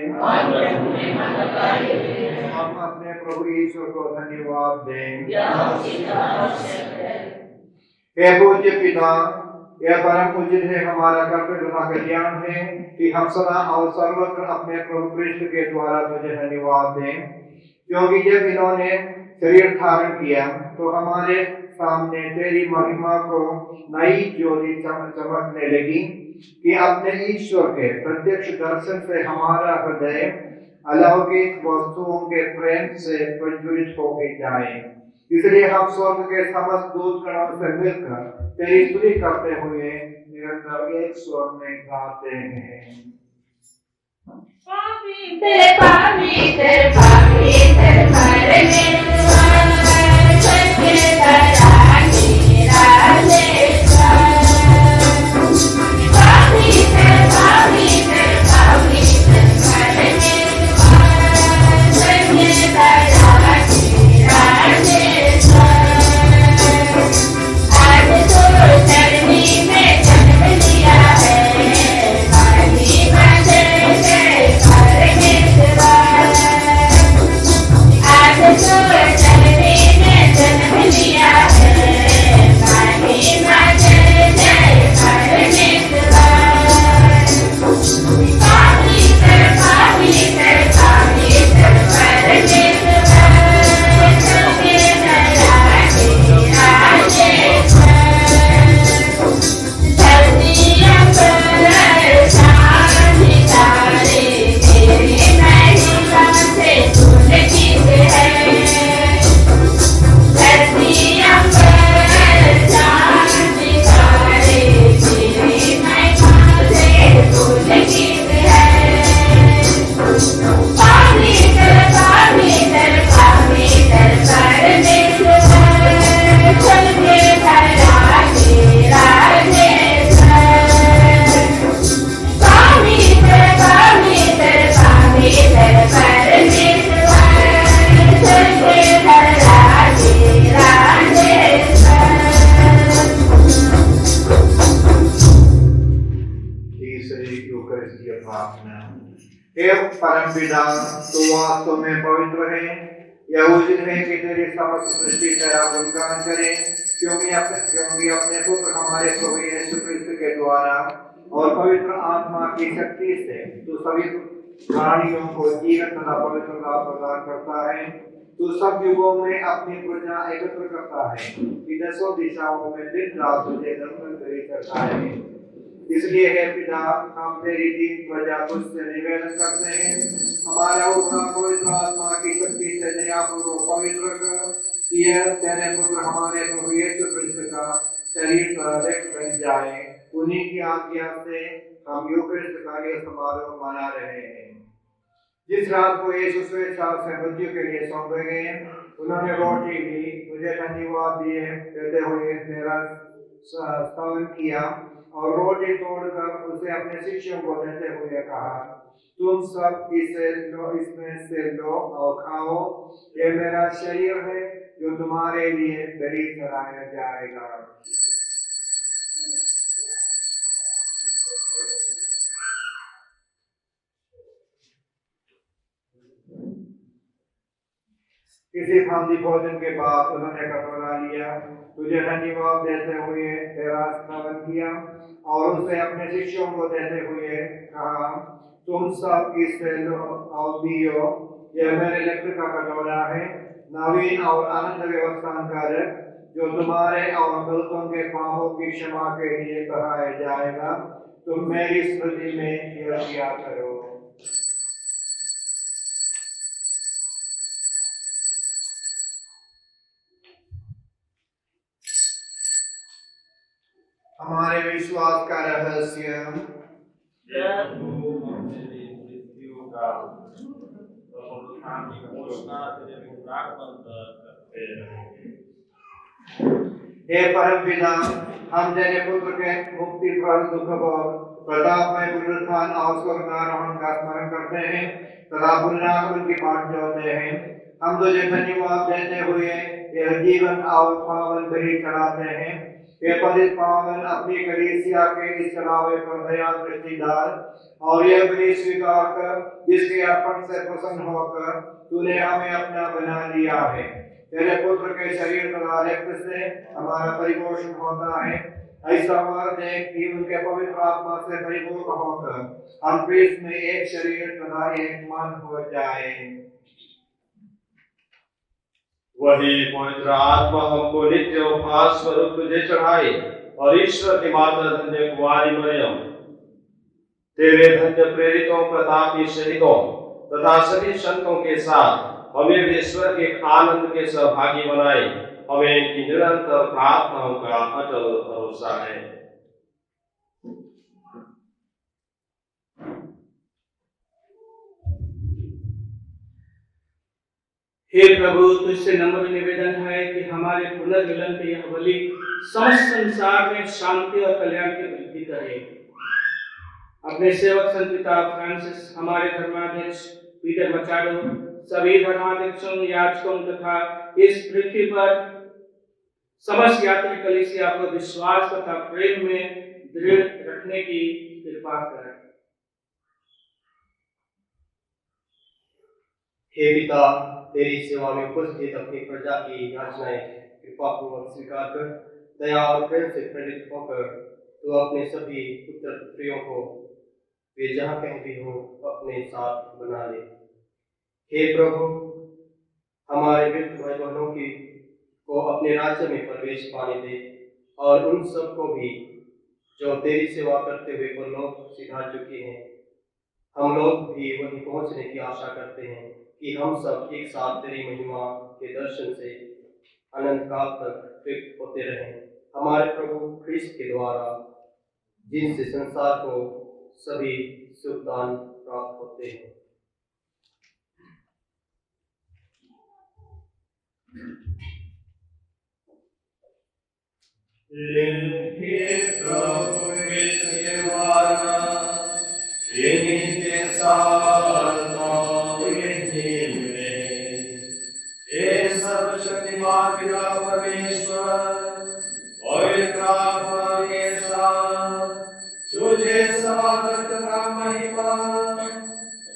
हम अपने प्रभु ईश्वर को धन्यवाद दें। हे पूज्य पिता, यह परम उचित है, हमारा कर्तव्य तथा कल्याण है कि हम सदा और सर्वत्र अपने प्रभु क्रिस्त के द्वारा तुझे धन्यवाद दें, क्योंकि जब इन्होंने शरीर धारण किया तो हमारे सामने तेरी महिमा को नई ज्योति चमकने लगी कि अपने ईश्वर के प्रत्यक्ष दर्शन से हमारा हृदय अलौकिक वस्तुओं के प्रेम से प्रज्वलित हो जाए। इसलिए हम स्वर्ग के समस्त दूत गणों से मिलकर तेरी स्तुति करते हुए निरंतर एक स्वर में गाते हैं। पवित्र पवित्र पवित्र परमेश्वर सत्य धराधीश राजेश्वर। पवित्र पवित्र पवित्र परमेश्वर सत्य धराधीश राजेश्वर। आज तो धरती में जन्म लिया है, महिमा जय जय परमेश्वर। आज तो धरती में जन्म लिया है, महिमा जय जय परमेश्वर। पवित्र पवित्र पवित्र परमेश्वर सत्य धराधीश राजेश्वर। धरती अंबर सारी तारे तेरी महिमा से पुलकित है। धरती अंबर सारी तारे तेरी महिमा से पुलकित है। पवित्र पवित्र पवित्र परमेश्वर सत्य धराधीश राजेश्वर। पवित्र पवित्र पवित्र परमेश्वर सत्य धराधीश राजेश्वर। तीसरी यूकरिस्तीय प्रार्थना। हे परम पिता, तू वास्तव में पवित्र है। यह उचित है कि तेरी समस्त सृष्टि तेरा गुणगान करे, क्योंकि अपने पुत्र हमारे प्रभु यीशु क्रिस्त के द्वारा और पवित्र आत्मा की शक्ति से तू सभी प्राणियों को जीवन तथा पवित्रता प्रदान करता है। तू सब युगों में अपनी प्रजा एकत्र करता है कि दसों दिशाओं में दिन रात तुझे नमन करता है। इसलिए हे पिता, हम तेरी दीन प्रजा तुझसे निवेदन करते हैं, हमारा उद्धार पवित्र आत्मा की शक्ति से दयापूर्वक पवित्र कर, कि यह तेरे पुत्र हमारे प्रभु यीशु क्रिस्त का शरीर तथा रक्त बन जाए। उन्हीं की आज्ञा से हम यूकरिस्ट का यह समारोह मना रहे हैं। जिस रात को यीशु स्वेच्छा से मृत्यु के लिए सौंपे गए, उन्होंने रोटी ली, तुझे धन्यवाद दिए देते हुए तेरा स्तवन किया और रोटी तोड़कर उसे अपने शिष्यों को देते हुए कहा, तुम सब इसमें से लो और खाओ, ये मेरा शरीर है जो तुम्हारे लिए बलि चढ़ाया जाएगा। किसी भांति भोजन के बाद उन्होंने कटोरा लिया, तुझे धन्यवाद देते हुए तेरा स्तवन किया और उसे अपने शिष्यों को देते हुए कहा, तुम सब इससे लो और पियो, यह मेरे रक्त का कटोरा है, नवीन और आनंद व्यवस्था कर जो तुम्हारे और दूतों के पापों की क्षमा के लिए कहा जाएगा। तुम मेरी स्मृति में यह किया करो। हमारे विश्वास का रहस्य। हे परम पिता, हम तेरे पुत्र के मुक्ति पर दुख और प्रतापमय पुनरुत्थान और स्वर्गारोहण का स्मरण करते हैं तथा पुनरागमन की बाट जोड़ते हैं। हम तुझे धन्यवाद देते हुए यह जीवन और पावन बलि चढ़ाते हैं। हे पवित्र पावन अपनी कलीसिया के इस चढ़ावे पर दया दृष्टि डाल और यह बलि स्वीकार कर जिसके अर्पण से प्रसन्न होकर तूने हमें अपना बना लिया है। तेरे पुत्र के शरीर तथा रक्त से हमारा परिपोषण होता है। ऐसा वर दे कि उनके पवित्र आत्मा से परिपूर्ण होकर हम क्रिस्त में एक शरीर तथा एक मन हो जाए। वही पवित्र आत्मा हमको नित्य उपहास स्वरूप तुझे चढ़ाए और ईश्वर की माता धन्य कुंवारी मरियम, तेरे धन्य प्रेरितों प्रतापी शहीदों तथा सभी संतों के साथ हमें भी ईश्वर के आनंद के सहभागी बनाए। हमें इनकी निरंतर प्रार्थनाओं का अटल भरोसा है। हे प्रभु, तुझसे नम्र निवेदन है कि हमारे पुनर्मिलन की यह बलि समस्त संसार में शांति और कल्याण की वृद्धि करे। अपने सेवक संत पिता फ्रांसिस, हमारे धर्माध्यक्ष पीटर मचाडो, सभी धर्माध्यक्षों, याजकों तथा इस पृथ्वी पर समस्त यात्री कलीसिया को विश्वास तथा प्रेम में दृढ़ रखने की कृपा करें। हे पिता, तेरी सेवा में उपस्थित अपनी प्रजा की याचनाएं कृपापूर्वक स्वीकार कर दया और प्रेम से प्रेरित होकर तू अपने सभी पुत्र पुत्रियों को वे जहाँ कहीं भी हो अपने साथ बना ले। हे प्रभु, हमारे मृत भाई बहनों की को अपने राज्य में प्रवेश पाने दे और उन सबको भी जो तेरी सेवा करते हुए परलोक सिधार चुके हैं। हम लोग भी वहीं पहुंचने की आशा करते हैं कि हम सब एक साथ तेरी महिमा के दर्शन से अनंत काल तक तृप्त होते रहें। हमारे प्रभु ख्रीस्त के द्वारा जिनसे संसार को सभी सुख दान प्राप्त होते हैं। सर्वशक्तिमान पिता परमेश्वर पवित्र आत्मा के साथ तुझे स्वागत का महिमा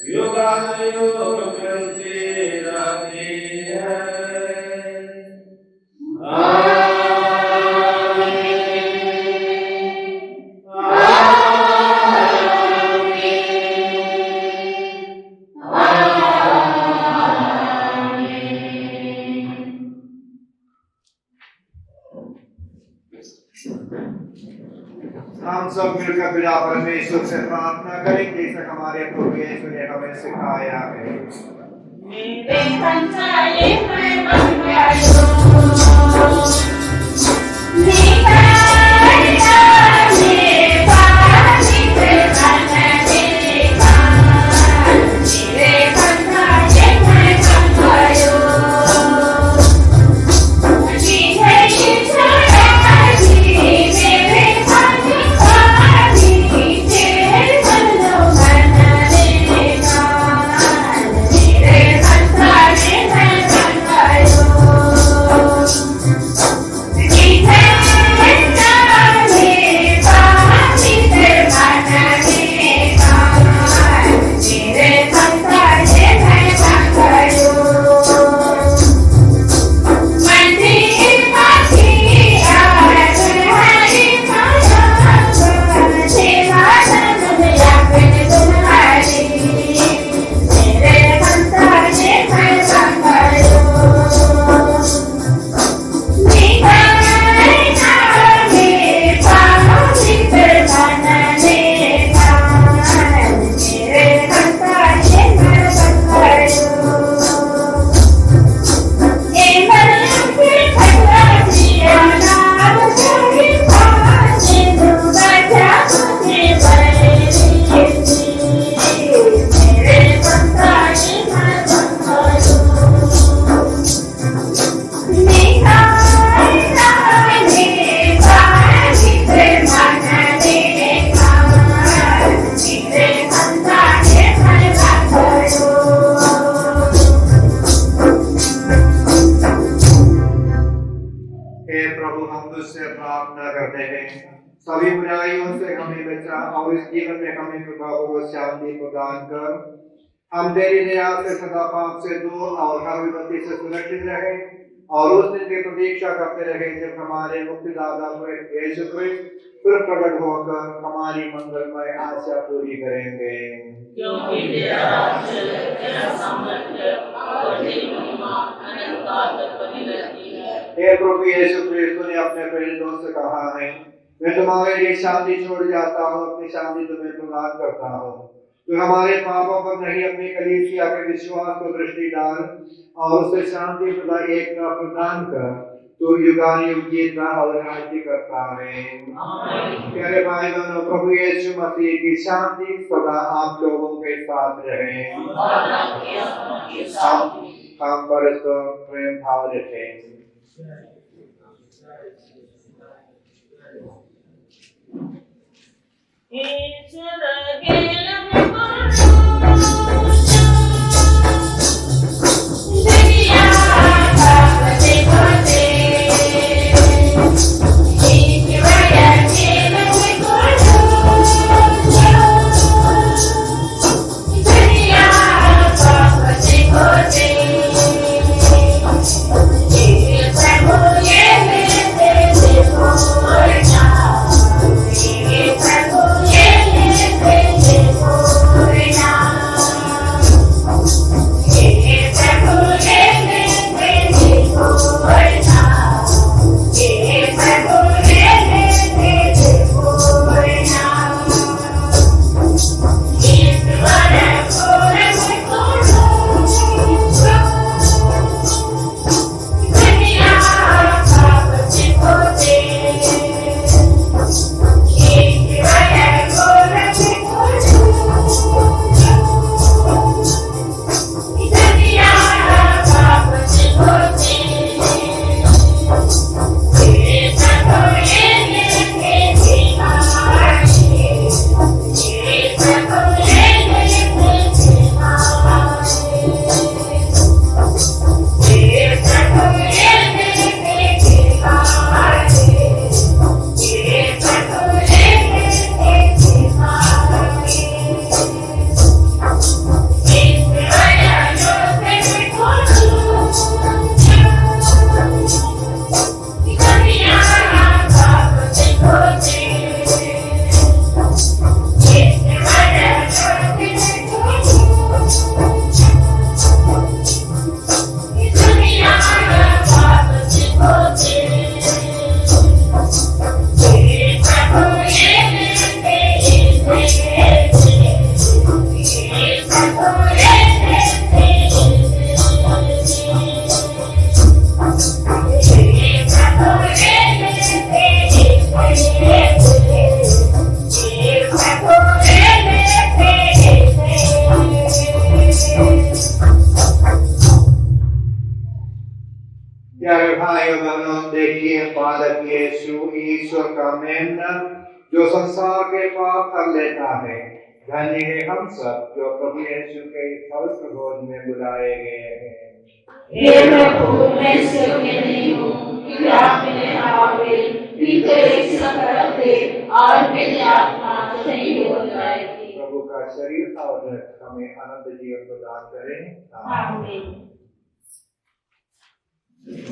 युगानुयुग मिलती रहती है। हम सब मिलकर पिता परमेश्वर से प्रार्थना करें जैसे हमारे प्रभु यीशु ने हमें सिखाया है। मेरे संसारे में बन गयो Hey! सभी बुराइयों से हमें बचा और इस जीवन में हमें प्रभाव को शांति प्रदान कर हम तेरी दया से सदा पाप से दूर और हर विपत्ति से सुरक्षित रहे और उस दिन की प्रतीक्षा करते रहे जब हमारे मुक्तिदाता यीशु क्रिस्त फिर प्रकट होकर हमारी मंगलमय आशा पूरी करेंगे। क्योंकि तेरा राज्य, तेरा सामर्थ्य और तेरी महिमा अनंत काल तक बनी रहती है। हे प्रभु यीशु क्रिस्त ने अपने प्रेरितों से कहा है, मैं तुम्हारे लिए शांति छोड़ जाता हूँ, अपनी शांति तुम्हें प्रदान करता हूँ। तो हमारे पापों पर नहीं अपनी कलीसिया के विश्वास को दृष्टि डाल और उसे शांति एकता प्रदान कर तो युगानुयुग जीता और राज्य करता है। प्यारे भाई बहनों, प्रभु यीशु मसीह की शांति सदा आप लोगों के साथ रहे। हम परस्पर प्रेम भाव रखें। जो संसार के पाप कर लेता है। धन्य है हम सब जो प्रभु यीशु के पवित्र भोज में बुलाए गए हैं। हे प्रभु, मैं इसके योग्य नहीं हूँ कि आप मेरे आओगे, किंतु एक शब्द दे और मेरी आत्मा सही हो जाएगी। प्रभु का शरीर और रक्त हमें अनंत जीवन प्रदान करें। आमीन। Thank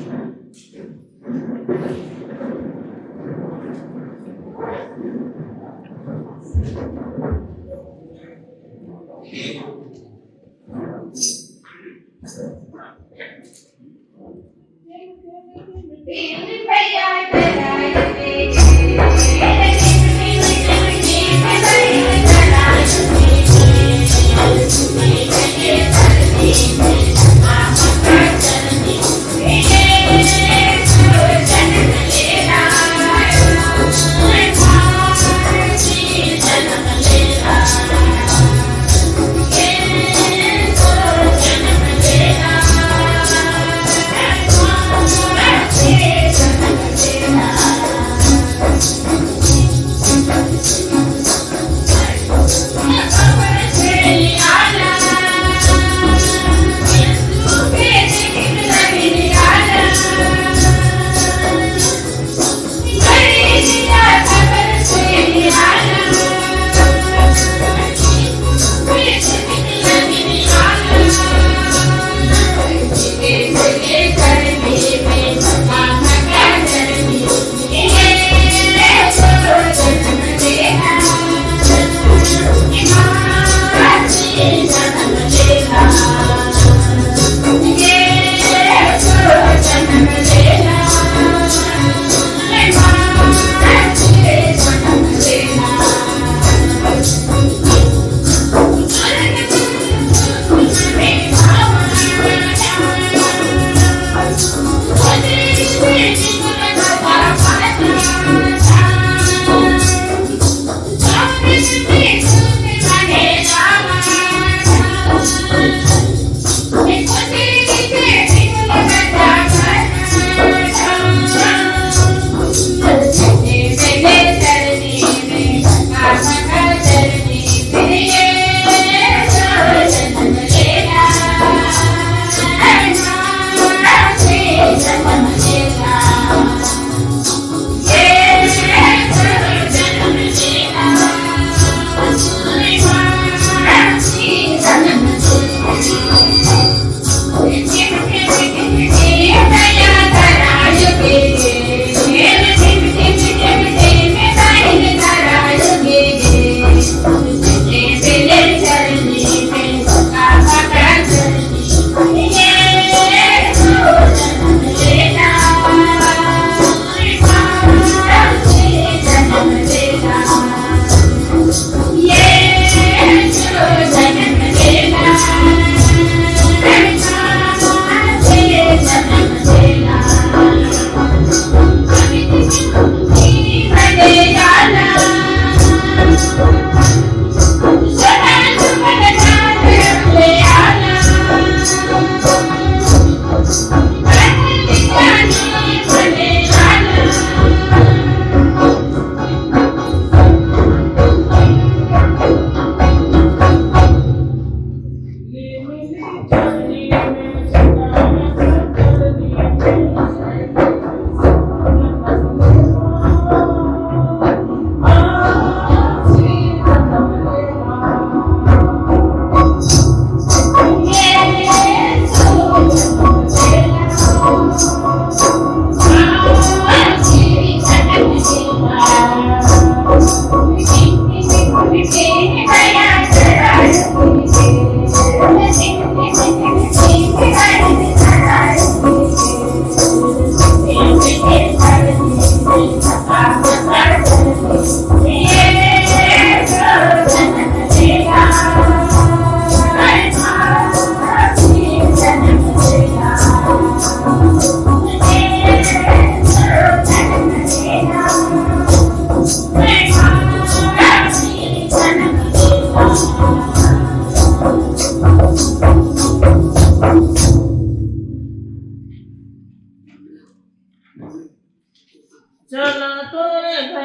you.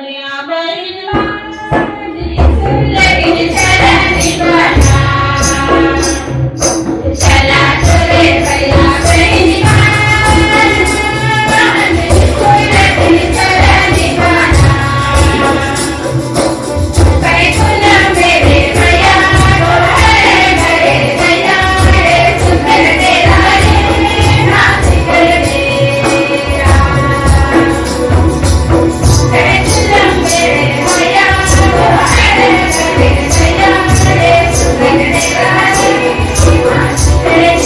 दुनिया बर्बाद लेकिन चला दीवाना चला तुरे भैया बेईमान लेकिन चला दीवाना बैकुला मेरे भैया वो है घरे भैया रे सुंदर तेरा रे नाच कर मेरा बैकुला मेरे भैया वो है घरे भैया रे सुंदर तेरा रे नाच कर मेरा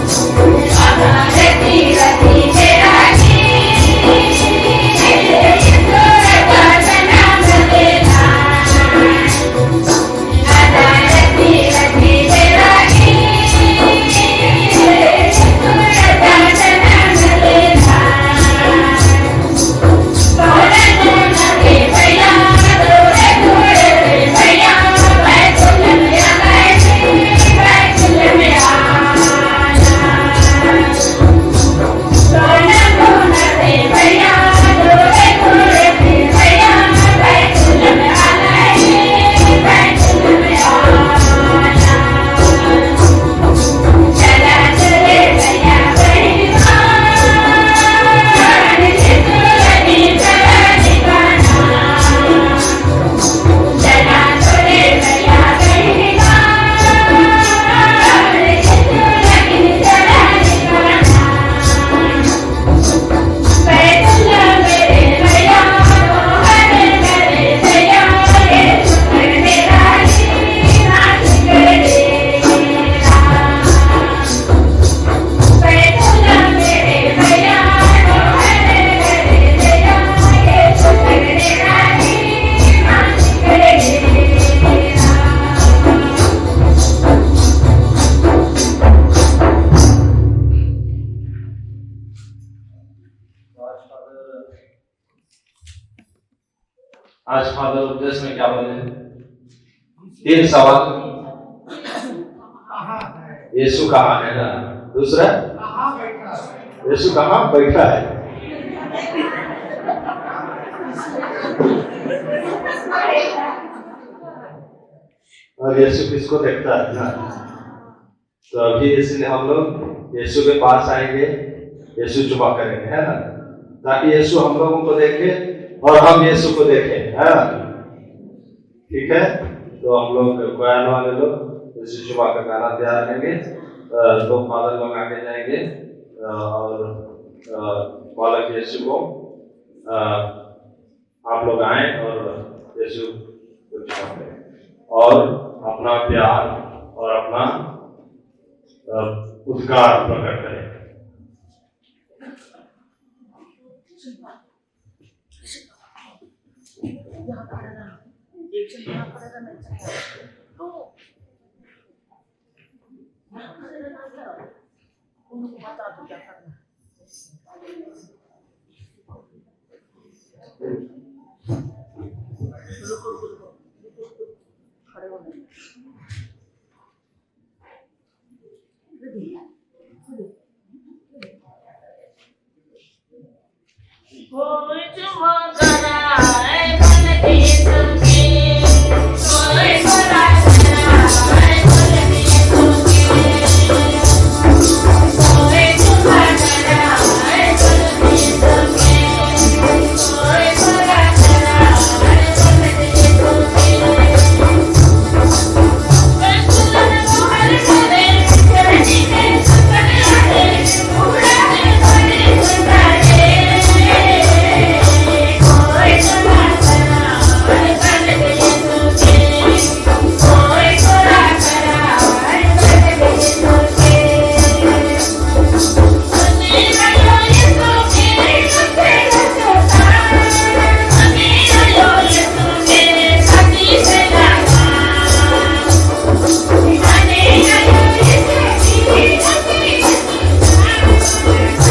आधा रती रती तेरा आज फादर उपदेश में क्या बोले? 3 सवाल। यीशु कहाँ है ना? दूसरा, यीशु कहाँ बैठा है? और यीशु किसको देखता है ना? तो अभी इसलिए हम लोग यीशु के पास आएंगे, यीशु चुपा करेंगे, है ना? ताकि यीशु हम लोगों को देखे और हम यीशु को देखें, है ना? ठीक है? तो हम लोग क्वायर वाले लोग यीशु चुपा का गाना तैयार करेंगे, तो फादर लोग आगे जाएंगे और बालक यीशु को आप लोग आए और यीशु को चुपा करें और अपना प्यार और अपना उद्गार प्रकट करें। कोई चुमा कराए मन के संगे कोई कराए मन के संगे कोई चुमा कराए मन के संगे कोई कराए मन के संगे बचपन मोहर करे करनी के सपने आए उड़ाने बड़े सुनाए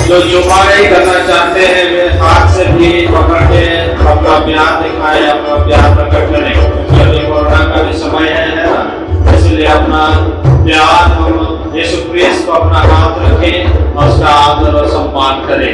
जो चुपाई करना चाहते हैं वे हाथ से भी पकड़ के अपना प्यार दिखाए, अपना प्यार प्रकट करें, क्योंकि कोरोना का भी समय है ना, इसलिए अपना प्यार हम यीशु क्रिस्त को अपना हाथ रखें और उसका आदर और सम्मान करें।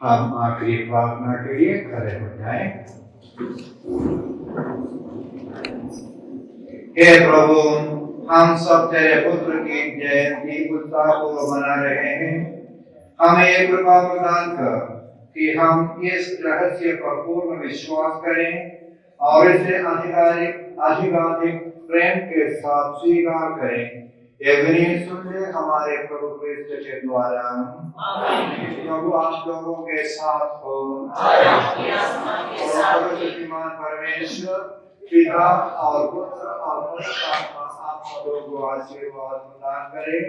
हम आखिरी प्रार्थना के लिए खड़े हो जाएं। हे प्रभु, हम सब तेरे पुत्र की जयंती उत्साहपूर्वक मना रहे हैं। हमें कृपा प्रदान कर कि हम इस रहस्य पर पूर्ण विश्वास करें और इसे आधिकारिक प्रेम के साथ स्वीकार करें। ये विनीत सुन ले हमारे प्रभु क्रिस्त के द्वारा। प्रभु आप लोगों के साथ हो। सर्वशक्तिमान परमेश्वर पिता और पुत्र और पवित्र आत्मा आप सबों को आशीर्वाद प्रदान करें।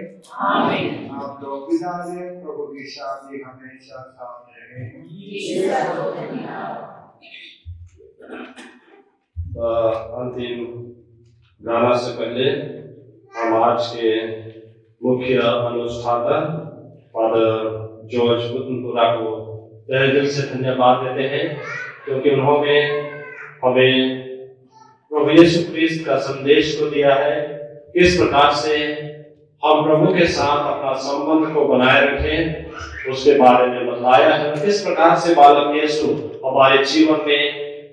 आप लोग विदा लें। प्रभु की शांति हमेशा साथ रहे। अंतिम गाना से पहले हम आज के मुख्य अनुष्ठाता फादर जॉर्ज पुतनपुरा को तहे दिल से धन्यवाद देते हैं, क्योंकि उन्होंने हमें प्रभु यीशु क्रिस्त का संदेश को दिया है, किस प्रकार से हम प्रभु के साथ अपना संबंध को बनाए रखें उसके बारे में बताया है। किस प्रकार से बालक यीशु हमारे जीवन में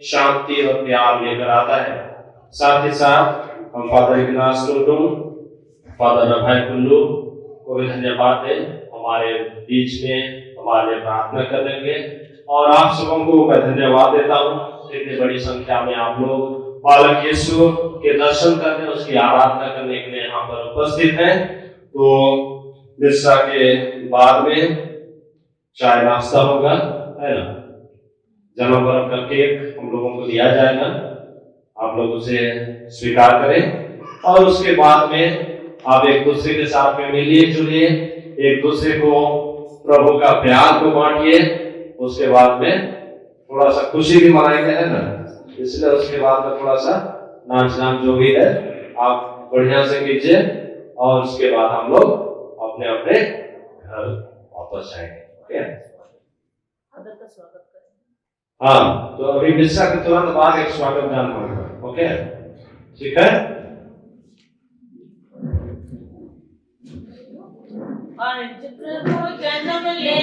शांति और प्यार लेकर आता है। साथ ही साथ हम फादर इग्नास टुंडुम, फादर अभय कुल्लू को भी धन्यवाद दें हमारे बीच में हमारे प्रार्थना करने के लिए। और आप सबों को मैं धन्यवाद देता हूँ, इतनी बड़ी संख्या में आप लोग बालक यीशु के दर्शन करने, उसकी आराधना करने के लिए यहाँ पर उपस्थित हैं। तो मिस्सा के बाद में चाय नाश्ता होगा, है ना। जन्म वर्ष का केक हम लोगों को दिया जाएगा, आप लोग उसे स्वीकार करें और उसके बाद में आप एक दूसरे के साथ में मिलिए जुलिए, एक दूसरे को प्रभु का प्यार को बांटिए। उसके बाद में थोड़ा सा खुशी भी मनाएंगे, है ना, इसलिए उसके बाद में थोड़ा सा नाच गान जो भी है आप बढ़िया से कीजिए और उसके बाद हम लोग अपने अपने घर वापस जाएंगे। हाँ, तो अभी मिस्सा के तुरंत बाद एक स्वागत गान होगा। ओके, ठीक है। आज प्रभु जन्म ले